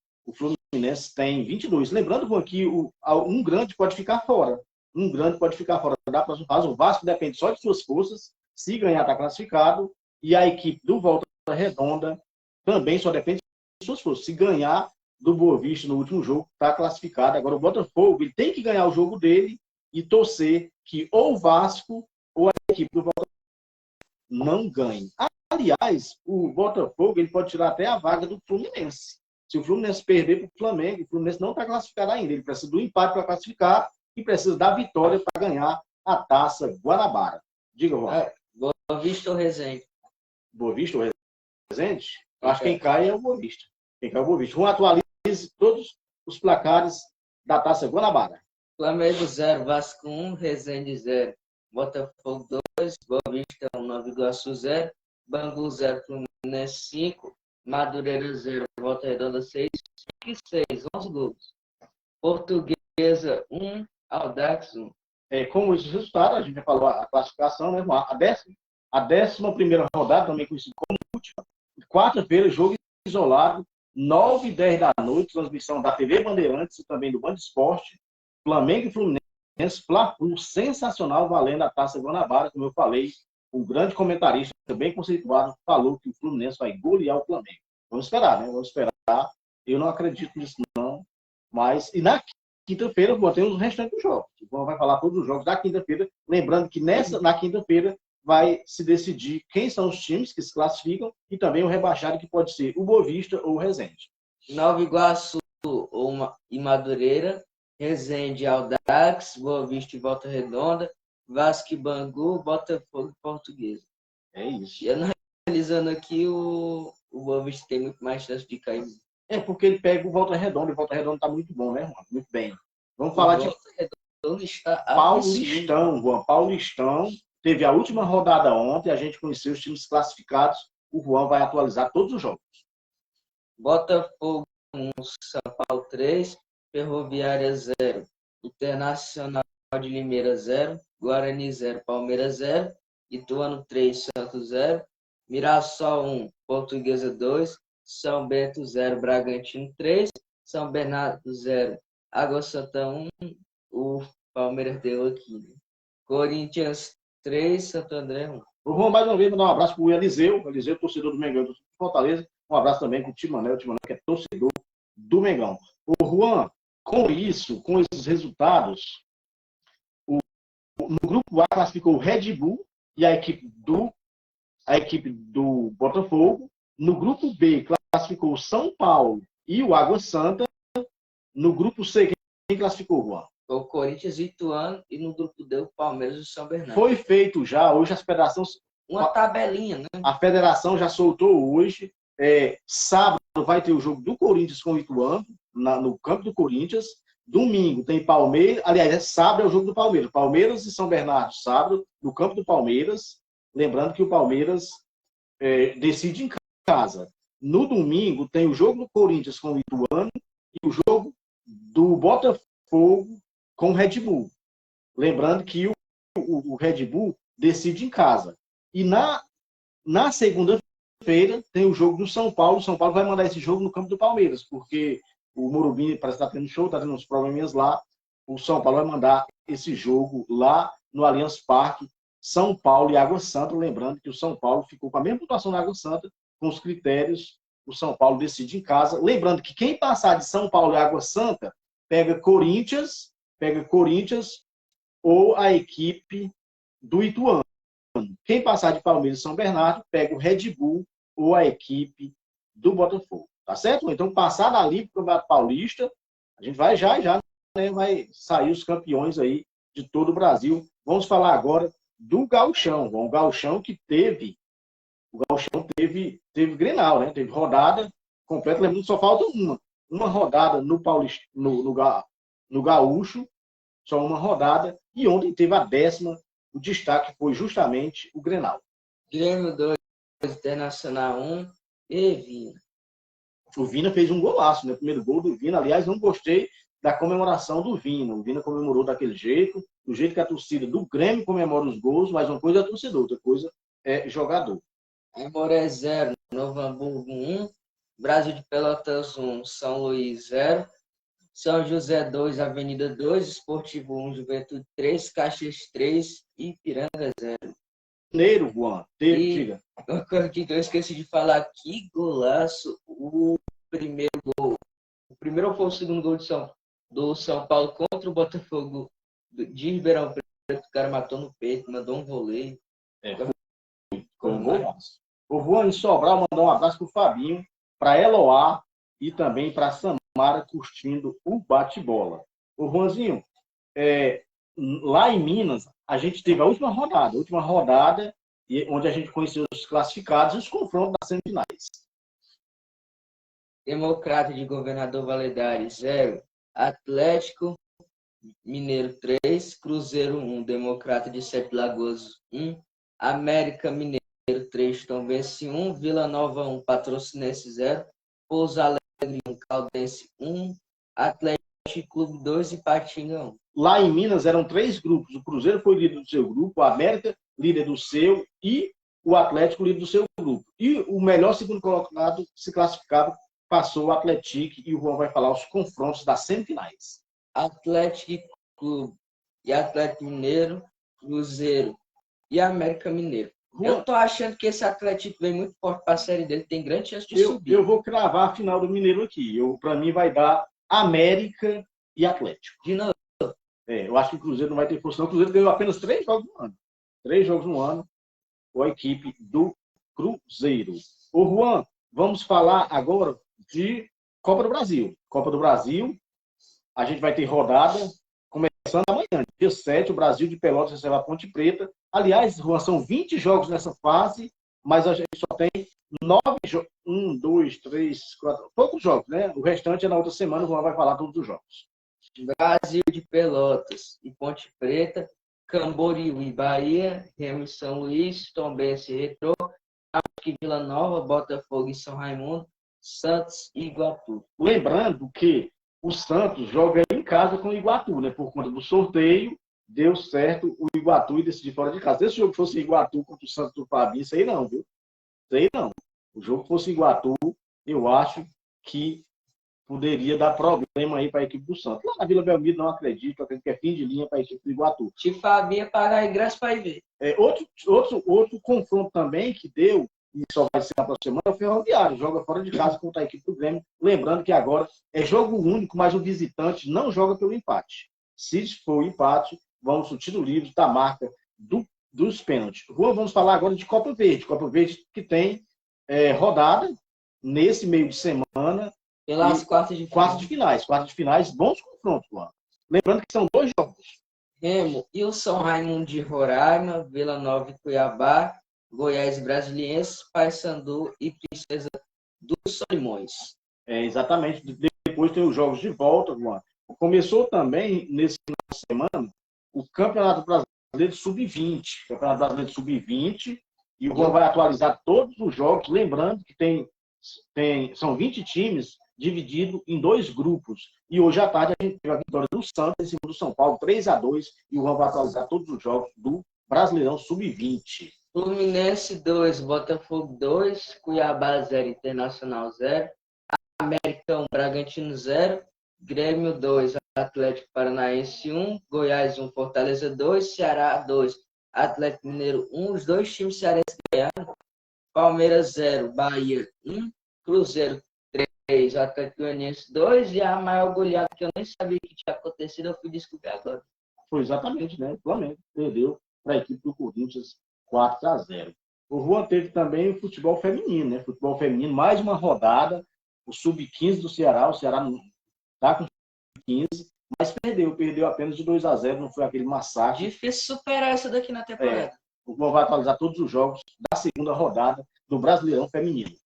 22. Lembrando, Juan, que um grande pode ficar fora. Um grande pode ficar fora da próxima fase. O Vasco depende só de suas forças. Se ganhar, está classificado. E a equipe do Volta Redonda também só depende de suas forças. Se ganhar do Boa Vista no último jogo, está classificado. Agora, o Botafogo ele tem que ganhar o jogo dele e torcer que ou o Vasco ou a equipe do Volta não ganhe. Aliás, o Botafogo ele pode tirar até a vaga do Fluminense. Se o Fluminense perder para o Flamengo, o Fluminense não está classificado ainda. Ele precisa do empate para classificar e precisa da vitória para ganhar a Taça Guanabara. Diga, Juan.
Boa Vista ou Resende?
Boa Vista ou Resende? Eu acho que quem cai é o Boa Vista. Quem cai é o Boa Vista. Juan, atualize todos os placares da Taça Guanabara.
Flamengo 0, Vasco 1, Resende 0, Botafogo 2, Boa Vista 1, Nova Iguaçu 0, Bangu 0, Fluminense 5, Madureira 0, Volta Redonda 6, 5 e 6, 11 gols. Portuguesa 1, Audax 1.
Como esses resultados, a gente já falou a classificação, né? A 11ª rodada, também conhecida como última, quarta-feira, jogo isolado, 9h10 da noite, transmissão da TV Bandeirantes e também do Band Esporte, Flamengo e Fluminense, Fla-Flu, sensacional, valendo a Taça Guanabara, como eu falei, um grande comentarista, bem conceituado, falou que o Fluminense vai golear o Flamengo. Vamos esperar, né? Vamos esperar. Eu não acredito nisso, não. Mas, e na quinta-feira, tem os restantes dos jogos. Então, vai falar todos os jogos da quinta-feira. Lembrando que na quinta-feira vai se decidir quem são os times que se classificam e também o rebaixado, que pode ser o Boa Vista ou o Resende.
Nova Iguaçu e Madureira, Resende, Audax, Boa Vista e Volta Redonda, Vasco e Bangu, Botafogo e Portuguesa.
É isso.
E analisando aqui, o Boa Vista tem muito mais chance de cair.
Porque ele pega o Volta Redonda, e o Volta Redonda está muito bom, né, Juan? Muito bem. Vamos falar de Paulistão, Juan. Paulistão teve a última rodada ontem, a gente conheceu os times classificados. O Juan vai atualizar todos os jogos.
Botafogo 1, São Paulo 3, Ferroviária 0, Internacional de Limeira 0, Guarani 0, Palmeiras 0, Ituano 3, Santos 0, Mirassol 1, Portuguesa 2, São Bento 0, Bragantino 3, São Bernardo 0, Água Santa 1, o Palmeiras deu aqui, né? Corinthians 3, Santo André 1.
O Juan, mais uma vez, mandar um abraço para o Eliseu, torcedor do Mengão do Fortaleza. Um abraço também para o Timanel, que é torcedor do Mengão. O Juan, com esses resultados, no grupo A classificou o Red Bull e a equipe do Botafogo. No grupo B classificou o São Paulo e o Água Santa. No grupo C, quem classificou, Juan?
O Corinthians e Ituano, e no grupo D, o Palmeiras e o São Bernardo.
Foi feito já, hoje as federações...
Uma tabelinha, né?
A federação já soltou hoje. Sábado vai ter o jogo do Corinthians com o Ituano, no campo do Corinthians. Domingo tem Palmeiras, aliás, sábado é o jogo do Palmeiras. Palmeiras e São Bernardo, sábado, no campo do Palmeiras. Lembrando que o Palmeiras decide em casa. No domingo tem o jogo do Corinthians com o Ituano e o jogo do Botafogo com o Red Bull. Lembrando que o Red Bull decide em casa. E na segunda-feira tem o jogo do São Paulo. O São Paulo vai mandar esse jogo no campo do Palmeiras, porque o Morumbi parece que está tendo show, está tendo uns probleminhas lá. O São Paulo vai mandar esse jogo lá no Allianz Parque, São Paulo e Água Santa. Lembrando que o São Paulo ficou com a mesma pontuação da Água Santa, com os critérios. O São Paulo decide em casa. Lembrando que quem passar de São Paulo e Água Santa pega Corinthians ou a equipe do Ituano. Quem passar de Palmeiras e São Bernardo pega o Red Bull ou a equipe do Botafogo. Tá certo? Então, passar dali para o Campeonato Paulista, a gente vai já, né, vai sair os campeões aí de todo o Brasil. Vamos falar agora do Gauchão. O Gauchão que teve Grenal, né? Teve rodada completa. Lembrando que só falta uma rodada no Gaúcho. só uma rodada. E ontem teve a 10ª, o destaque foi justamente o Grenal.
Grêmio 2, Internacional 1 e Vina.
O Vina fez um golaço, né? O primeiro gol do Vina. Aliás, não gostei da comemoração do Vina. O Vina comemorou daquele jeito, do jeito que a torcida do Grêmio comemora os gols, mas uma coisa é torcedor, outra coisa é jogador.
Aimoré 0, Novo Hamburgo 1, Brasil de Pelotas 1, São Luís 0, São José 2, Avenida 2, Esportivo 1, Juventude 3, Caxias 3 e Ipiranga 0.
Mineiro, Juan, diga.
Uma coisa que eu esqueci de falar, que golaço o primeiro gol. O primeiro foi o segundo gol do São Paulo contra o Botafogo de Ribeirão Preto. O cara matou no peito, mandou um voleio.
Foi um golaço. O Juan em Sobral mandou um abraço para o Fabinho, para Eloá e também para Samara curtindo o bate-bola. O Juanzinho, lá em Minas, a gente teve a última rodada, onde a gente conheceu os classificados e os confrontos das semifinais.
Democrata de Governador Valadares 0, Atlético Mineiro 3, Cruzeiro 1, Democrata de Sete Lagoas 1, América Mineiro 3, Tombense 1, Vila Nova 1, Patrocinense 0, Pouso Alegre 1, Caldense 1, Atlético Clube 2 e Patinga 1.
Lá em Minas eram 3 grupos. O Cruzeiro foi líder do seu grupo, a América líder do seu e o Atlético líder do seu grupo. E o melhor segundo colocado se classificava, passou o Atlético, e o Juan vai falar os confrontos das semifinais.
Atlético Clube e Atlético Mineiro, Cruzeiro e América Mineiro. Eu tô achando que esse Atlético vem muito forte para a série dele, tem grande chance de subir.
Eu vou cravar a final do Mineiro aqui. Para mim vai dar América e Atlético.
De novo.
Eu acho que o Cruzeiro não vai ter força, não. O Cruzeiro ganhou apenas 3 jogos no ano. 3 jogos no ano com a equipe do Cruzeiro. Ô, Juan, vamos falar agora de Copa do Brasil. Copa do Brasil, a gente vai ter rodada começando amanhã, dia 7, o Brasil de Pelotas recebe a Ponte Preta. Aliás, Juan, são 20 jogos nessa fase, mas a gente só tem 9 jogos. 1, 2, 3, 4, poucos jogos, né? O restante é na outra semana, o Juan vai falar todos os jogos.
Brasil de Pelotas e Ponte Preta, Camboriú e Bahia, Remo e São Luís, Tombense e Retrô, Náutico e Vila Nova, Botafogo e São Raimundo, Santos e Iguatu.
Lembrando que o Santos joga em casa com o Iguatu, né? Por conta do sorteio, deu certo o Iguatu e decidiu fora de casa. Se esse jogo fosse Iguatu contra o Santos do Fabinho, isso aí não, viu? Isso aí não. O jogo fosse Iguatu, eu acho que poderia dar problema aí para a equipe do Santos. Lá na Vila Belmiro não acredito, acredito que é fim de linha para a equipe do Iguatu.
Se Fabinho pagar ingresso para ir ver.
Outro confronto também que deu, e só vai ser na próxima semana, é o Ferroviário. Joga fora de casa contra a equipe do Grêmio. Lembrando que agora é jogo único, mas o visitante não joga pelo empate. Se for o empate, vamos no tiro livre da marca dos pênaltis. Vamos falar agora de Copa Verde. Copa Verde que tem rodada nesse meio de semana.
Pelas quartas de finais.
Quartas de finais, bons confrontos, Juan. Lembrando que são 2 jogos.
Remo e o São Raimundo de Roraima, Vila Nova e Cuiabá, Goiás e Brasiliense, Paysandu e Princesa dos Solimões.
Exatamente. Depois tem os jogos de volta, Juan. Começou também, nesse final de semana, o Campeonato Brasileiro Sub-20. Campeonato Brasileiro Sub-20. E o Juan vai atualizar todos os jogos. Lembrando que são 20 times dividido em 2 grupos. E hoje à tarde a gente teve a vitória do Santos em cima do São Paulo, 3-2, e o Juan vai atualizar todos os jogos do Brasileirão Sub-20.
Fluminense 2, Botafogo 2, Cuiabá 0, Internacional 0, América 1, Bragantino 0, Grêmio 2, Atlético Paranaense 1, Goiás 1, Fortaleza 2, Ceará 2, Atlético Mineiro 1, os 2 times cearenses ganharam, Palmeiras 0, Bahia 1, Cruzeiro 3, Atlético Goianiense 2 e a maior goleada que eu nem sabia que tinha acontecido, eu fui descobrir agora.
Foi exatamente, né? O Flamengo perdeu para a equipe do Corinthians 4-0. O Juan teve também o futebol feminino, né? Futebol feminino, mais uma rodada, o Sub-15 do Ceará. O Ceará está com 15, mas perdeu apenas de 2-0, não foi aquele massacre.
Difícil superar essa daqui na temporada.
O Juan vai atualizar todos os jogos da segunda rodada do Brasileirão Feminino.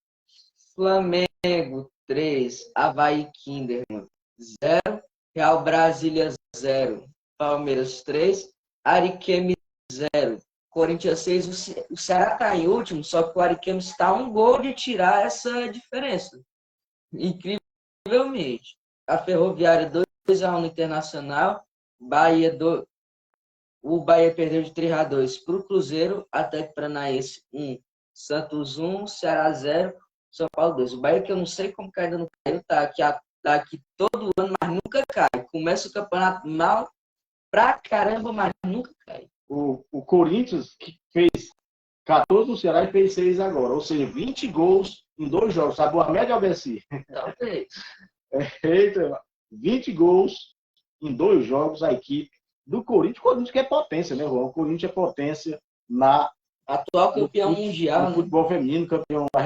Flamengo 3, Avaí Kinderman 0, Real Brasília 0, Palmeiras 3, Ariquemes 0. Corinthians 6, o Ceará está em último, só que o Ariquemes está um gol de tirar essa diferença. Incrivelmente. A Ferroviária 2-1 no Internacional, o Bahia perdeu de 3-2 para o Cruzeiro, Atlético Paranaense 1, Santos 1, Ceará 0, São Paulo 2. O Bahia, que eu não sei como que ainda não caiu, tá aqui todo ano, mas nunca cai. Começa o campeonato mal pra caramba, mas nunca cai.
O Corinthians, que fez 14 no Ceará e fez 6 agora. Ou seja, 20 gols em 2 jogos. Sabe a média, Albeci?
Talvez.
Eita, 20 gols em 2 jogos a equipe do Corinthians. O Corinthians que é potência, né, Juan? O Corinthians é potência na
atual campeão mundial,
no futebol feminino, campeão da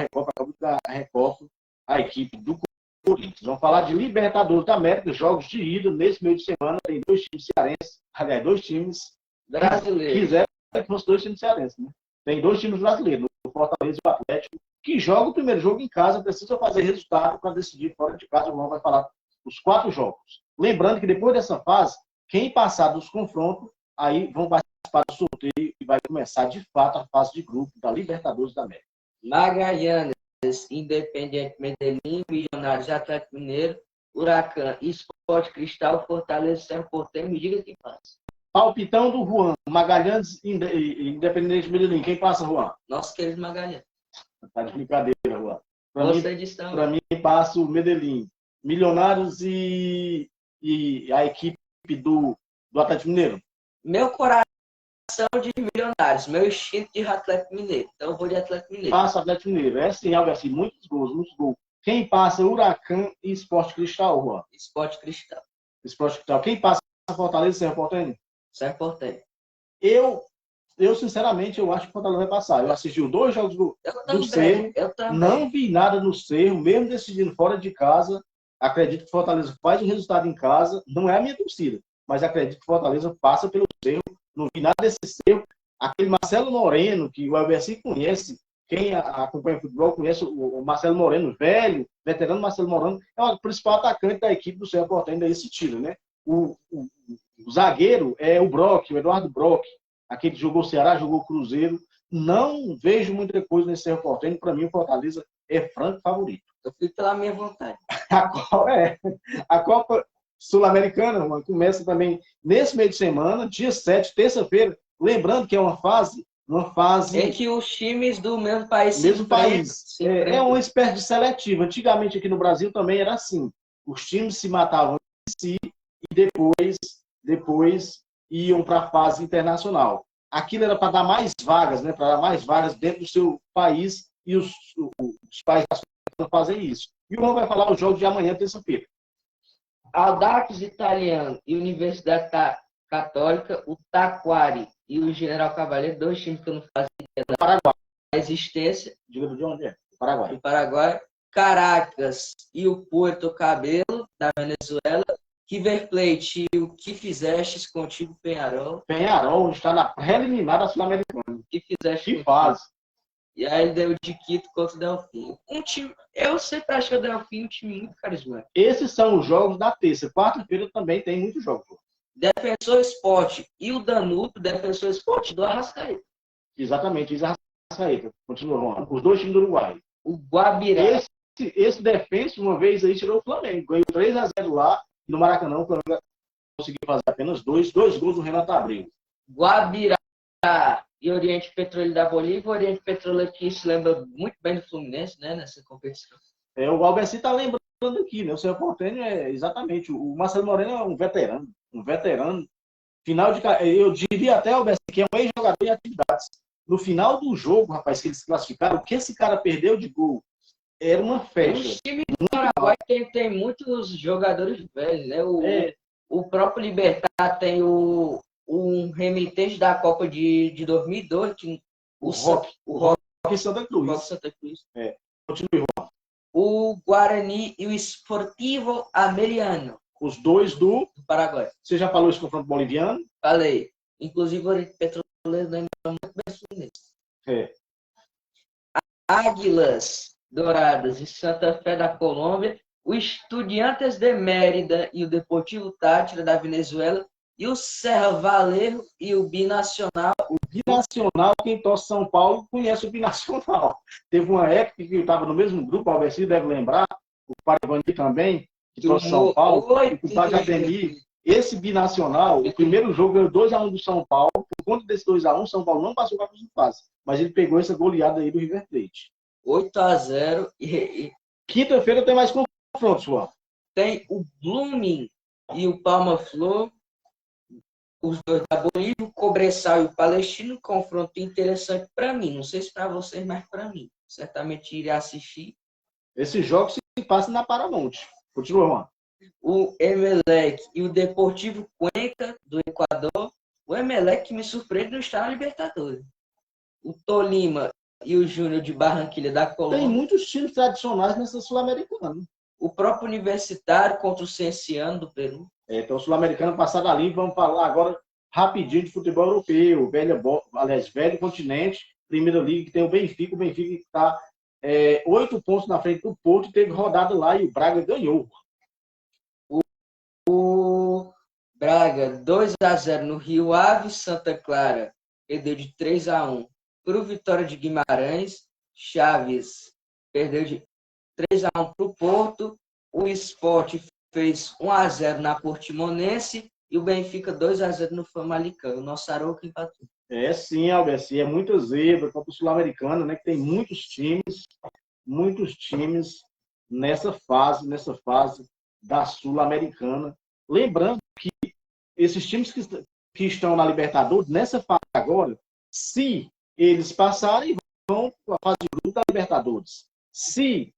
Recopa, a equipe do Corinthians. Vamos falar de Libertadores da América, jogos de ida nesse meio de semana. Tem 2 times cearenses, aliás, 2 times
brasileiros.
Quiseram que fosse 2 times cearenses, né? Tem 2 times brasileiros, o Fortaleza e o Atlético, que jogam o primeiro jogo em casa, precisam fazer resultado para decidir fora de casa. O João vai falar os 4 jogos. Lembrando que depois dessa fase, quem passar dos confrontos, aí vão participar do sorteio e vai começar de fato a fase de grupo da Libertadores da América.
Magallanes, Independiente Medellín, Milionários, Atlético Mineiro, Huracan, Sport Cristal, Fortaleza, Cerro Porteño. Me diga quem passa.
Palpitão do Juan, Magalhães Independente de Medellín. Quem passa, Juan?
Nosso querido Magalhães.
Tá de brincadeira, Juan.
Para
mim passa o Medellín. Milionários e a equipe do Atlético Mineiro.
Meu coração de Milionários, meu instinto de Atlético Mineiro. Então eu vou de Atlético Mineiro.
Passa o Atlético Mineiro. É sim, algo assim, muitos gols. Quem passa Huracan e Sport Cristal, Juan?
Sport Cristal.
Sport Cristal. Quem passa Fortaleza e Cerro Porteño?
Cerro Porteño.
Eu, sinceramente, eu acho que o Fortaleza vai passar. Eu assisti os 2 jogos do Cerro. Não vi nada no Cerro, mesmo decidindo fora de casa. Acredito que o Fortaleza faz o resultado em casa. Não é a minha torcida, mas acredito que o Fortaleza passa pelo Cerro. Não vi nada desse Cerro. Aquele Marcelo Moreno, que o Albeci conhece, quem acompanha o futebol conhece o Marcelo Moreno, velho, veterano Marcelo Moreno, é o principal atacante da equipe do Cerro Porteño desse tiro, né? O zagueiro é o Brock, o Eduardo Brock, aquele que jogou Ceará, jogou Cruzeiro. Não vejo muita coisa nesse Cerro Porteño. Para mim, o Fortaleza é franco favorito.
Eu fico pela minha vontade.
A Copa Sul-Americana começa também nesse meio de semana, dia 7, terça-feira. Lembrando que é uma fase
é que os times do mesmo país
é uma espécie de seletiva. Antigamente aqui no Brasil também era assim. Os times se matavam em si e depois iam para a fase internacional. Aquilo era para dar mais vagas, né? Para dar mais vagas dentro do seu país, e os países não fazem isso. E o João vai falar os jogos de amanhã, terça-feira.
Audax Italiano e Universidade Católica, o Taquari e o General Cavaleiro, 2 times que eu não fazia ideia da
Paraguai.
Existência.
Diga de onde é? Paraguai.
Do Paraguai. Caracas e o Puerto Cabello, da Venezuela. River Plate e o que fizestes contigo, Peñarol.
Peñarol está na preliminar da Sul-Americana.
Que fizeste
que faz?
E aí ele deu de Quito contra o Delfim. Eu sempre acho que o Delfim é um time muito carismático.
Esses são os jogos da terça. Quarta-feira também tem muitos jogos.
Defensor Sport e o Danúbio, Defensor Sport do Arrascaeta.
Exatamente, isso é Arrascaeta. Continua, os 2 times do Uruguai.
O Guabirá.
Esse Defensa, uma vez aí, tirou o Flamengo. Ganhou 3-0 lá. No Maracanã, o Flamengo conseguiu fazer apenas 2 gols do Renato Abreu.
Guabirá e Oriente Petróleo da Bolívia. O Oriente Petróleo aqui se lembra muito bem do Fluminense, né, nessa competição.
O Albeci está lembrando aqui, né? O Cerro Porteño é exatamente. O Marcelo Moreno é um veterano. Final de, eu diria até, Albeci, que é um ex-jogador em atividades. No final do jogo, rapaz, que eles se classificaram, o que esse cara perdeu de gol era uma festa.
O time do Paraguai tem muitos jogadores velhos, né? O próprio Libertad tem um remitente da Copa de 2002,
o Roque Santa Cruz. Continue, Juan.
O Guarani e o Esportivo Ameriano.
Os 2 do
Paraguai.
Você já falou esse confronto boliviano?
Falei. Inclusive o Oriente Petroleiro lembra muito bem o Fluminense. Águilas Douradas e Santa Fé da Colômbia, o Estudiantes de Mérida e o Deportivo Táchira da Venezuela, E o Serra Valerro e o Binacional.
O Binacional, quem torce São Paulo, conhece o Binacional. Teve uma época que eu estava no mesmo grupo, o Alberci deve lembrar, o Parivani também, que torce São Paulo, e o Padre Ademir. Esse Binacional, o primeiro jogo ganhou 2-1 do São Paulo. Por conta desse 2-1, São Paulo não passou para a próxima fase. Mas ele pegou essa goleada aí do River Plate.
8-0.
Quinta-feira tem mais confrontos, Juan.
Tem o Blooming e o Palma Flor. Os dois da Bolívia, o Cobressal e o Palestino. Confronto interessante para mim. Não sei se para vocês, mas para mim. Certamente irei assistir.
Esse jogo se passa na Paramount. Continua, Juan.
O Emelec e o Deportivo Cuenca, do Equador. O Emelec me surpreende não estar na Libertadores. O Tolima e o Júnior de Barranquilha, da Colômbia.
Tem muitos times tradicionais nessa Sul-Americana.
O próprio Universitário contra o Cienciano, do Peru.
Então, o Sul-Americano passado ali, vamos falar agora rapidinho de futebol europeu. Velho continente, Primeira Liga, que tem o Benfica. O Benfica está 8 pontos na frente do Porto, teve rodada lá e o Braga ganhou.
O Braga, 2-0 no Rio Ave. Santa Clara perdeu de 3-1 para o Vitória de Guimarães. Chaves perdeu de 3-1 para o Porto. O Sport fez 1-0 na Portimonense. E o Benfica 2-0 no Famalicão. O nosso Arouca empatou.
Sim, Alberci, é muita zebra contra o Sul-Americano, né? Que tem muitos times nessa fase da Sul-Americana. Lembrando que esses times que estão na Libertadores, nessa fase agora, se eles passarem, vão para a fase de grupo da Libertadores. Se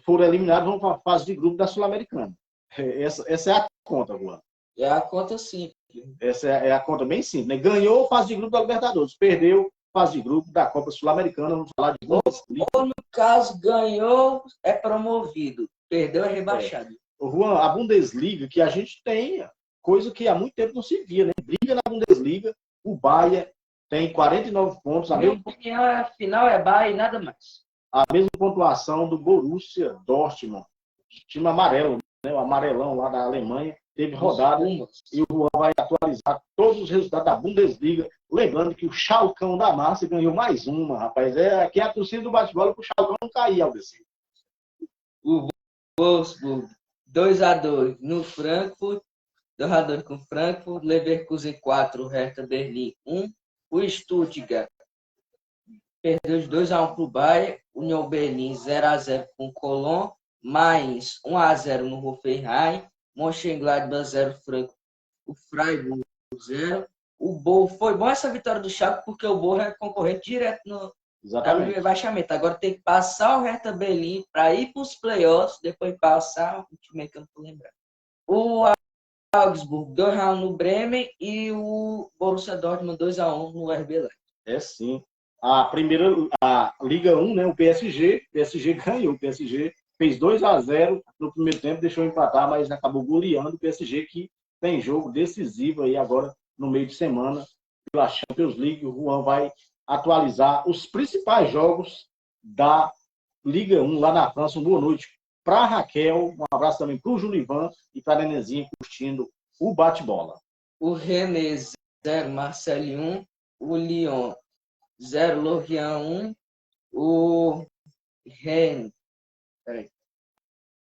forem eliminados, vão para a fase de grupo da Sul-Americana. Essa é a conta, Juan.
É a conta simples.
Essa é a conta bem simples, né? Ganhou fase de grupo da Libertadores, perdeu fase de grupo da Copa Sul-Americana. Vamos falar de
ou no caso, ganhou, é promovido. Perdeu, é rebaixado.
Juan, a Bundesliga, que a gente tem, coisa que há muito tempo não se via, né? Briga na Bundesliga, o Bayern tem 49 pontos.
A minha opinião é a final é Bayern e nada mais.
A mesma pontuação do Borussia Dortmund, time amarelo, né? O amarelão lá da Alemanha. Teve rodada e o Juan vai atualizar todos os resultados da Bundesliga. Lembrando que o Schalcão da Márcia ganhou mais uma, rapaz. Aqui é a torcida do bate-bola para o Schalcão não cair, Aldeci.
O Wolfsburg 2-2 no Frankfurt. 2-2 com o Frankfurt. Leverkusen 4, Hertha Berlim 1. O Stuttgart perdeu de 2-1 para o Bayern. União Berlim 0-0 com o Cologne. Mais 1-0 no Hoffenheim. Mönchengladbach 0, o Freiburg 0. O Boa, foi bom essa vitória do Schalke, porque o Boa é concorrente direto no rebaixamento. Agora tem que passar o Hertha Berlim para ir para os playoffs, depois passar o time que eu não estou lembrando. O Augsburg 2-1 no Bremen e o Borussia Dortmund 2-1 no RB Leipzig.
Sim. A Liga 1, né, o PSG ganhou. O PSG fez 2-0 no primeiro tempo, deixou empatar, mas acabou goleando o PSG, que tem jogo decisivo aí agora no meio de semana pela Champions League. O Juan vai atualizar os principais jogos da Liga 1 lá na França. Boa noite para a Raquel, um abraço também para o Julivan e para a Nenezinha curtindo o bate-bola.
O René 0, Marseille 1, o Lyon 0, Lorient 1, o Rennes.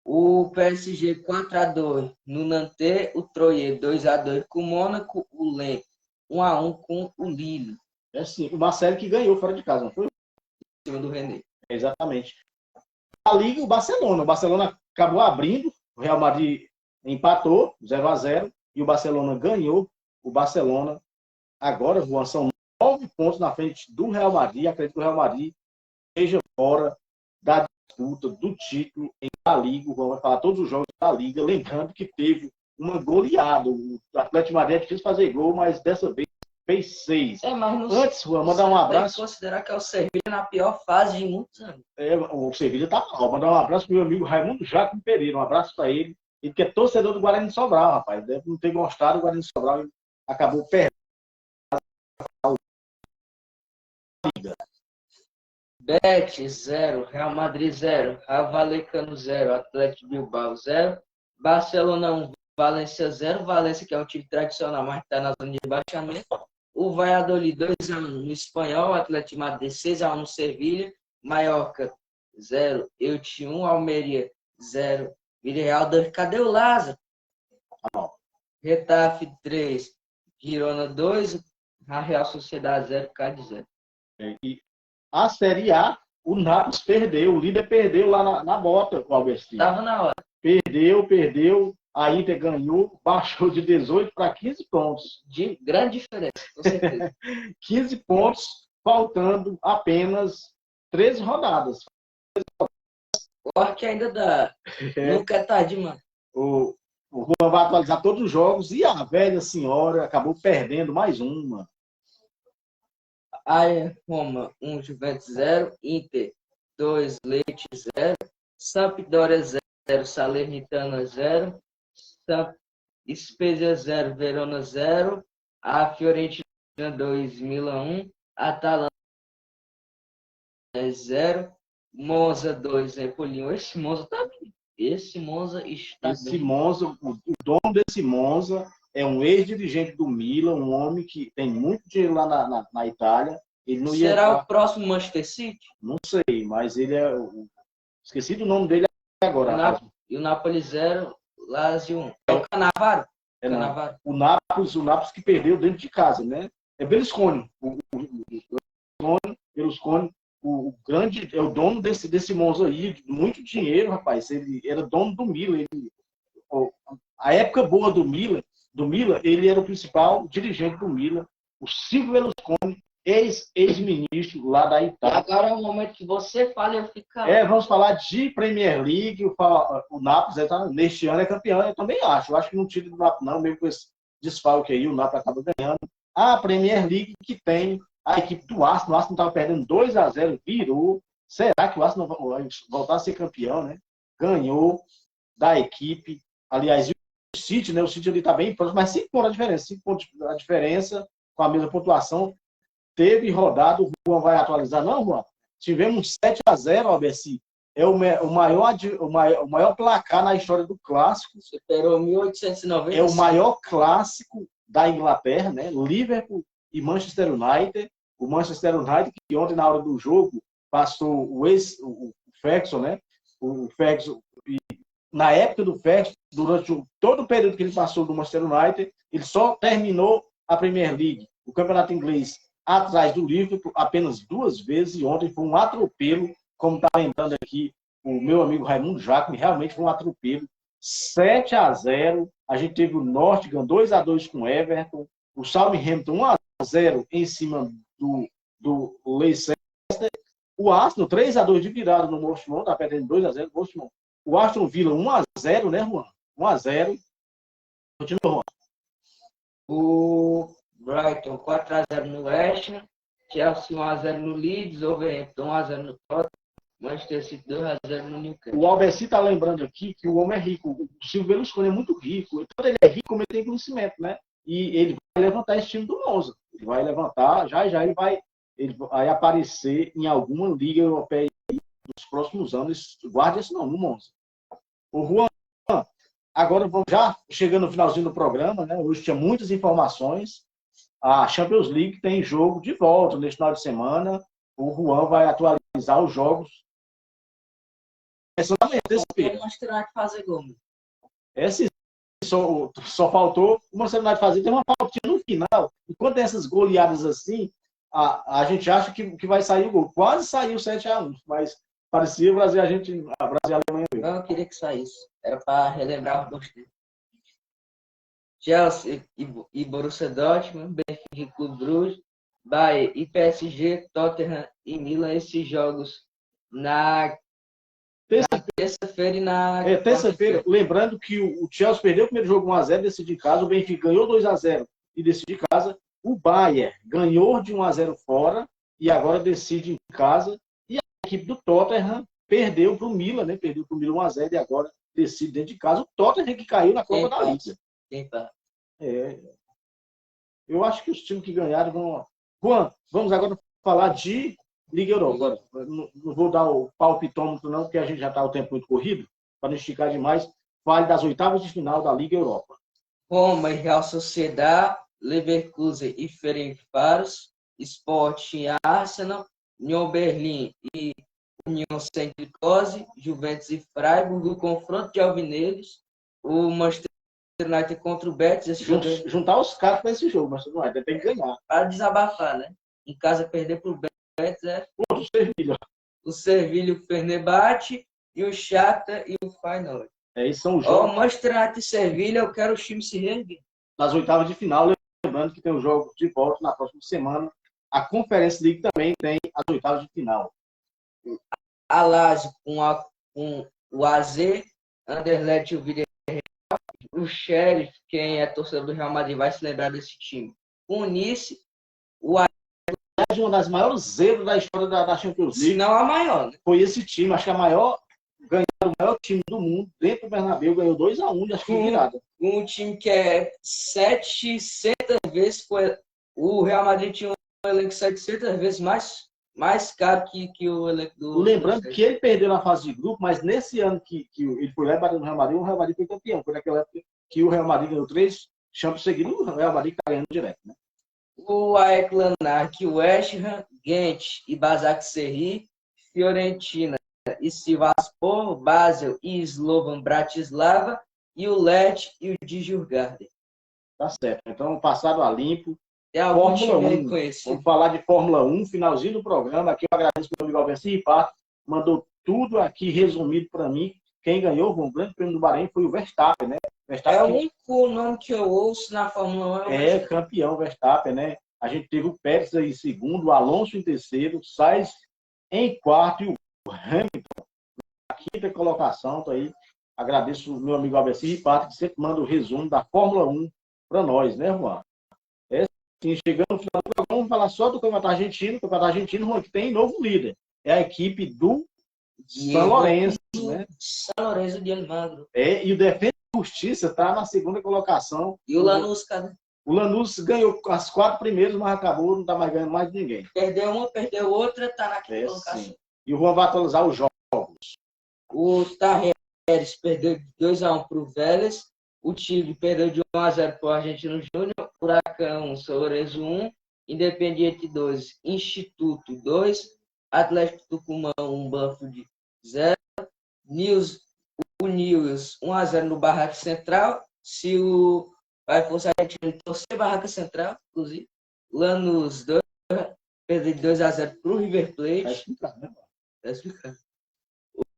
O PSG 4-2 no Nantes, o Troyes 2-2 com o Mônaco, o Lens 1-1 com o Lille.
Sim, o Marcelo que ganhou fora de casa, não foi?
Em cima do René.
Exatamente. A Liga, o Barcelona acabou abrindo, o Real Madrid empatou 0-0 e o Barcelona ganhou. O Barcelona agora, Juan, são 9 pontos na frente do Real Madrid. Acredito que o Real Madrid esteja fora da disputa do título em La Liga. O Juan vai falar todos os jogos da Liga, lembrando que teve uma goleada. O Atlético de Madrid é difícil fazer gol, mas dessa vez fez 6.
Mas
antes, Juan, mandar um abraço.
Tem que considerar que é o Sevilha na pior fase de muitos anos.
O Sevilha tá mal. Mandar um abraço pro meu amigo Raimundo Jaco Pereira. Um abraço para ele. Ele que é torcedor do Guarani de Sobral, rapaz. Deve não ter gostado do Guarani de Sobral e acabou perdendo.
Betis 0, Real Madrid 0, Raio Vallecano 0, Atlético Bilbao 0, Barcelona 1, Valência 0. Valência, que é um time tradicional, mas está na zona de rebaixamento. O Valladolid 2-1 no Espanhol. Atlético Madrid 6-1 no Sevilha. Mallorca 0. Elche 1. Almeria 0. Villarreal 2. Cadê o Lázaro? Retafe 3. Girona 2. A Real Sociedade 0. Cádiz 0.
E a Série A, o Nápoles perdeu. O líder perdeu lá na bota, o Albertinho.
Estava na hora.
Perdeu. A Inter ganhou, baixou de 18 para 15 pontos.
De grande diferença, com certeza.
15 pontos, faltando apenas 13 rodadas.
Claro que ainda dá. Nunca é tarde, mano.
O Juan vai atualizar todos os jogos e a velha senhora acabou perdendo mais uma.
Ajax Roma 1, Juventus 0. Inter 2, Leite 0. Sampdoria 0, Salernitana 0. Spezia 0, Verona 0. A Fiorentina 2, Milan 1. Atalanta 0. Monza 2, Empoli 1. Esse Monza tá bem. Esse Monza está bem.
O dono desse Monza é um ex-dirigente do Milan, um homem que tem muito dinheiro lá na Itália. Ele não
Será o próximo Manchester City?
Não sei, mas ele é... Esqueci do nome dele agora.
E o Napoli 0, Lazio 1. É o Cannavaro?
O Nápoles que perdeu dentro de casa, né? É Berlusconi. Berlusconi, o grande, é o dono desse Monza aí, muito dinheiro, rapaz. Ele era dono do Milan. A época boa do Milan, ele era o principal dirigente do Milan, o Silvio Berlusconi, ex-ministro lá da Itália.
E agora é o momento que você fala e eu fico...
Vamos falar de Premier League. O Nápoles neste ano é campeão, eu também acho. Eu acho que não tira do Nápoles, não, mesmo com esse desfalque aí, o Nápoles acaba ganhando. A Premier League que tem a equipe do Arsenal. O Arsenal estava perdendo 2-0, virou. Será que o Arsenal vai voltar a ser campeão, né? Ganhou da equipe. Aliás, o City, né? O City ali está bem próximo, mas 5 pontos a diferença. 5 pontos a diferença, com a mesma pontuação. Teve rodado, o Juan vai atualizar, não, Juan? Tivemos 7-0, Alberci. É o maior placar na história do clássico.
Superou 1890.
É o maior clássico da Inglaterra, né? Liverpool e Manchester United. O Manchester United, que ontem, na hora do jogo, passou o Ferguson, né? O Ferguson, na época do Ferguson, durante todo o período que ele passou do Manchester United, ele só terminou a Premier League, o campeonato inglês, atrás do Liverpool apenas 2 vezes, e ontem foi um atropelo, como está lembrando aqui o meu amigo Raimundo Jacome, realmente foi um atropelo. 7-0, a gente teve o Nottingham 2-2 com o Everton, o Southampton 1-0 em cima do Leicester, o Arsenal 3-2 de virada no Moorings, está perdendo 2-0 no Moorings. O Aston Villa 1-0, né, Juan? 1-0. Continua, Juan.
O Brighton 4-0 no West Ham, Chelsea 1-0 no Leeds, Wolverhampton 1-0 no Tottenham, Manchester City 2-0 no Newcastle.
O Alberci está lembrando aqui que o homem é rico. O Silvio Berlusconi é muito rico. Então ele é rico, como ele tem conhecimento, né? E ele vai levantar esse time do Monza. Ele vai levantar, já ele vai aparecer em alguma liga europeia nos próximos anos. Guarde esse nome, no Monza. O Juan, agora vamos já chegando no finalzinho do programa, né? Hoje tinha muitas informações. A Champions League tem jogo de volta neste final de semana. O Juan vai atualizar os jogos.
Fazer gol.
Só faltou o Manchester United fazer. Tem uma faltinha no final. E quando tem essas goleadas assim, a gente acha que vai sair o gol. Quase saiu 7-1, mas parecia o Brasil, a Brasil e Alemanha.
Não, eu queria que saísse. Era para relembrar os 2 tempos. Chelsea e Borussia Dortmund, Benfica e Clube Brugge, Bayern e PSG, Tottenham e Milan. Esses jogos na terça-feira e na
terça-feira. Lembrando que o Chelsea perdeu o primeiro jogo 1-0, decidiu em casa. O Benfica ganhou 2-0 e decidiu em casa. O Bayern ganhou de 1-0 fora e agora decide em casa. E a equipe do Tottenham perdeu para o Milan, né? Perdeu para o Milan 1-0 e agora decide dentro de casa. O Tottenham que caiu na Copa da Liga. Eu acho que os times que ganharam vão... Juan, vamos agora falar de Liga Europa. Não vou dar o palpitômetro não, porque a gente já está o tempo muito corrido, para não esticar demais. fale das oitavas de final da Liga Europa.
Roma e Real Sociedad, Leverkusen e Ferencváros, Sporting e Arsenal, União Berlim e União Saint-Gilloise, Juventus e Freiburg, o confronto de alvinegros, o Manchester United contra o Betis.
Juntar os caras para esse jogo, mas não é, tem que ganhar.
Para desabafar, né? Em casa perder para o Betis é
o Sevilha.
O Sevilha, o Fenerbahçe e o Shakhtar e o Feyenoord.
Isso são os jogos.
O Manchester United e Sevilha, eu quero o time se reerguer.
Nas oitavas de final, lembrando que tem o jogo de volta na próxima semana. A Conference League também tem as oitavas de final.
A Lazio com o AZ, Anderlecht e o Villarreal. O Sheriff, quem é torcedor do Real Madrid, vai se lembrar desse time. O Nice, o
uma das maiores zebras da história da Champions League.
Se não a maior, né?
Foi esse time, acho que o maior time do mundo, dentro do Bernabéu, ganhou 2-1, acho que virada.
Um time que é 700 vezes, o Real Madrid tinha um elenco 700 vezes mais caro que o elenco do...
Lembrando que ele perdeu na fase de grupo, mas nesse ano que ele foi lá e bateu no Real Madrid, o Real Madrid foi campeão. Foi naquela época que o Real Madrid ganhou 3 Champions seguidos, o Real Madrid está ganhando direto, né?
O AEK Larnaca, o West Ham, Ghent e Başakşehir, Fiorentina e Sivasspor, Basel e Slovan Bratislava, e o Lech e o Djurgården.
Tá certo. Então, passado a limpo.
É algum time conhecido.
Vamos falar de Fórmula 1, finalzinho do programa. Aqui eu agradeço ao meu amigo Alberto Ripato, mandou tudo aqui resumido para mim. Quem ganhou o Grande Prêmio do Bahrein foi o Verstappen, né? Verstappen,
é o único nome que eu ouço na Fórmula 1.
É campeão Verstappen, né? A gente teve o Pérez em segundo, o Alonso em terceiro, o Sainz em quarto e o Hamilton na quinta colocação. Tá aí. Agradeço o meu amigo Alberto Ripato, que sempre manda o resumo da Fórmula 1 para nós, né, Juan? Assim, chegando no final do programa, vamos falar só do Campeonato Argentino. O Campeonato Argentino, Juan, que tem novo líder. É a equipe do São Lourenço, né?
São Lourenço de Almagro.
E o Defensa e Justiça está na segunda colocação.
E o Lanús, cara?
O Lanús ganhou as 4 primeiras, mas acabou, não está mais ganhando mais de ninguém.
Perdeu uma, perdeu outra, está na quinta colocação.
Sim. E o Juan vai atualizar os jogos.
O Tajeres perdeu de 2-1 para o Vélez. O Tigre perdeu de 1-0 para o Argentino Júnior. Furacão, São Lourenço 1. Independiente 2, Instituto 2. Atlético Tucumã 1, Banfield 0. O Nils 1-0 no Barraca Central. Se o vai forçar a gente torcer Barraca Central, inclusive. Lanús 2, perdeu de 2-0 para o River Plate. Tá explicado.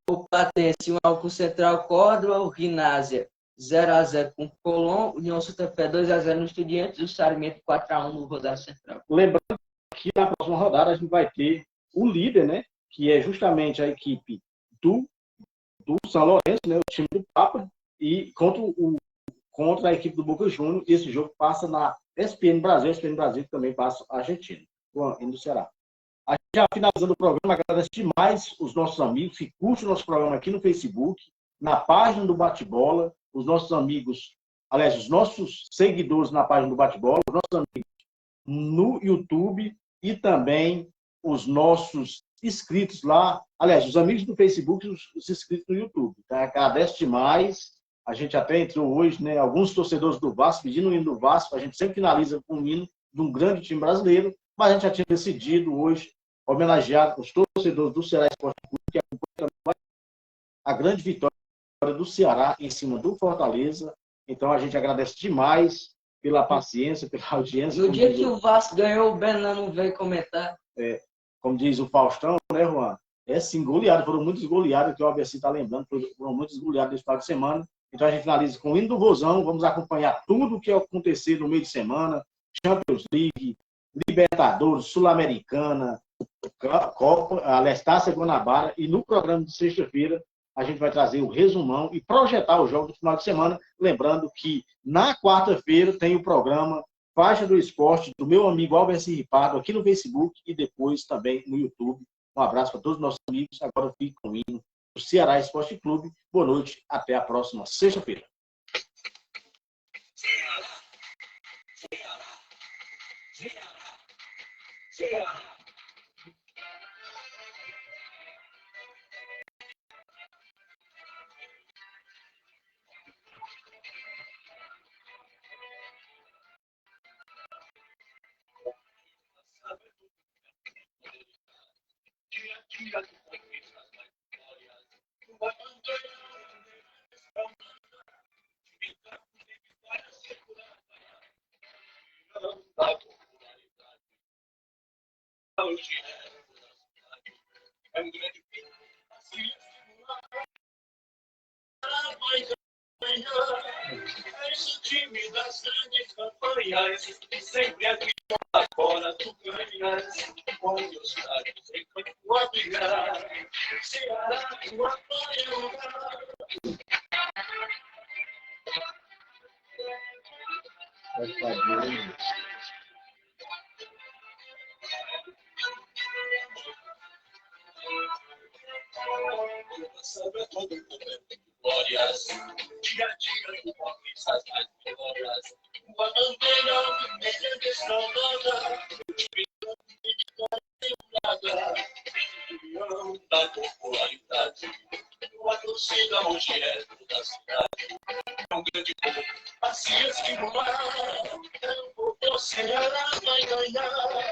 O Platense 1-1 com o Central Córdoba. O Ginásia 0-0 com o Colón. União Santa Fé 2-0 no Estudiantes. E o Sarmiento 4-1 no Rosário Central.
Lembrando que na próxima rodada a gente vai ter o líder, né? Que é justamente a equipe do São Lourenço, né? O time do Papa. E contra a equipe do Boca Juniors. Esse jogo passa na ESPN Brasil. A ESPN Brasil também passa a Argentina, no Ceará. A gente já finalizando o programa, agradece demais os nossos amigos que curtem o nosso programa aqui no Facebook, na página do Bate-Bola, os nossos amigos, aliás, os nossos seguidores na página do Bate-Bola, os nossos amigos no YouTube e também os nossos inscritos lá, aliás, os amigos do Facebook e os inscritos no YouTube. Tá? Agradece demais. A gente até entrou hoje, né? Alguns torcedores do Vasco pedindo o hino do Vasco. A gente sempre finaliza com o hino de um grande time brasileiro, mas a gente já tinha decidido hoje homenagear os torcedores do Ceará Esporte Clube, que acompanham a grande vitória do Ceará em cima do Fortaleza. Então a gente agradece demais pela paciência, pela audiência.
No dia que o Vasco ganhou, o Benan não veio comentar.
Como diz o Faustão, né, Juan? Sim, goleado. Foram muitos goleados, que o ABC está lembrando, foram muitos goleados nesse final de semana. Então a gente finaliza com o hino do Vozão. Vamos acompanhar tudo o que acontecer no meio de semana. Champions League, Libertadores, Sul-Americana, Copa, a Taça Guanabara. E no programa de sexta-feira a gente vai trazer o resumão e projetar os jogos do final de semana. Lembrando que na quarta-feira tem o programa Faixa do Esporte do meu amigo Alberto Ripardo aqui no Facebook e depois também no YouTube. Um abraço para todos os nossos amigos. Agora eu fico com o hino do Ceará Esporte Clube. Boa noite. Até a próxima sexta-feira.
És o time das grandes campanhas, e sempre aqui lá fora tu ganhas. Com meus lábios enquanto a brilhar, Ceará tu apanha o lugar. Sabe todo momento, glórias. Dia a dia tu conquistas as vitórias. Uma bandeira vermelha desfraldada, união da popularidade. Tua torcida hoje é toda a cidade. É um grande povo a se estimular. É um povo, Ceará vai ganhar.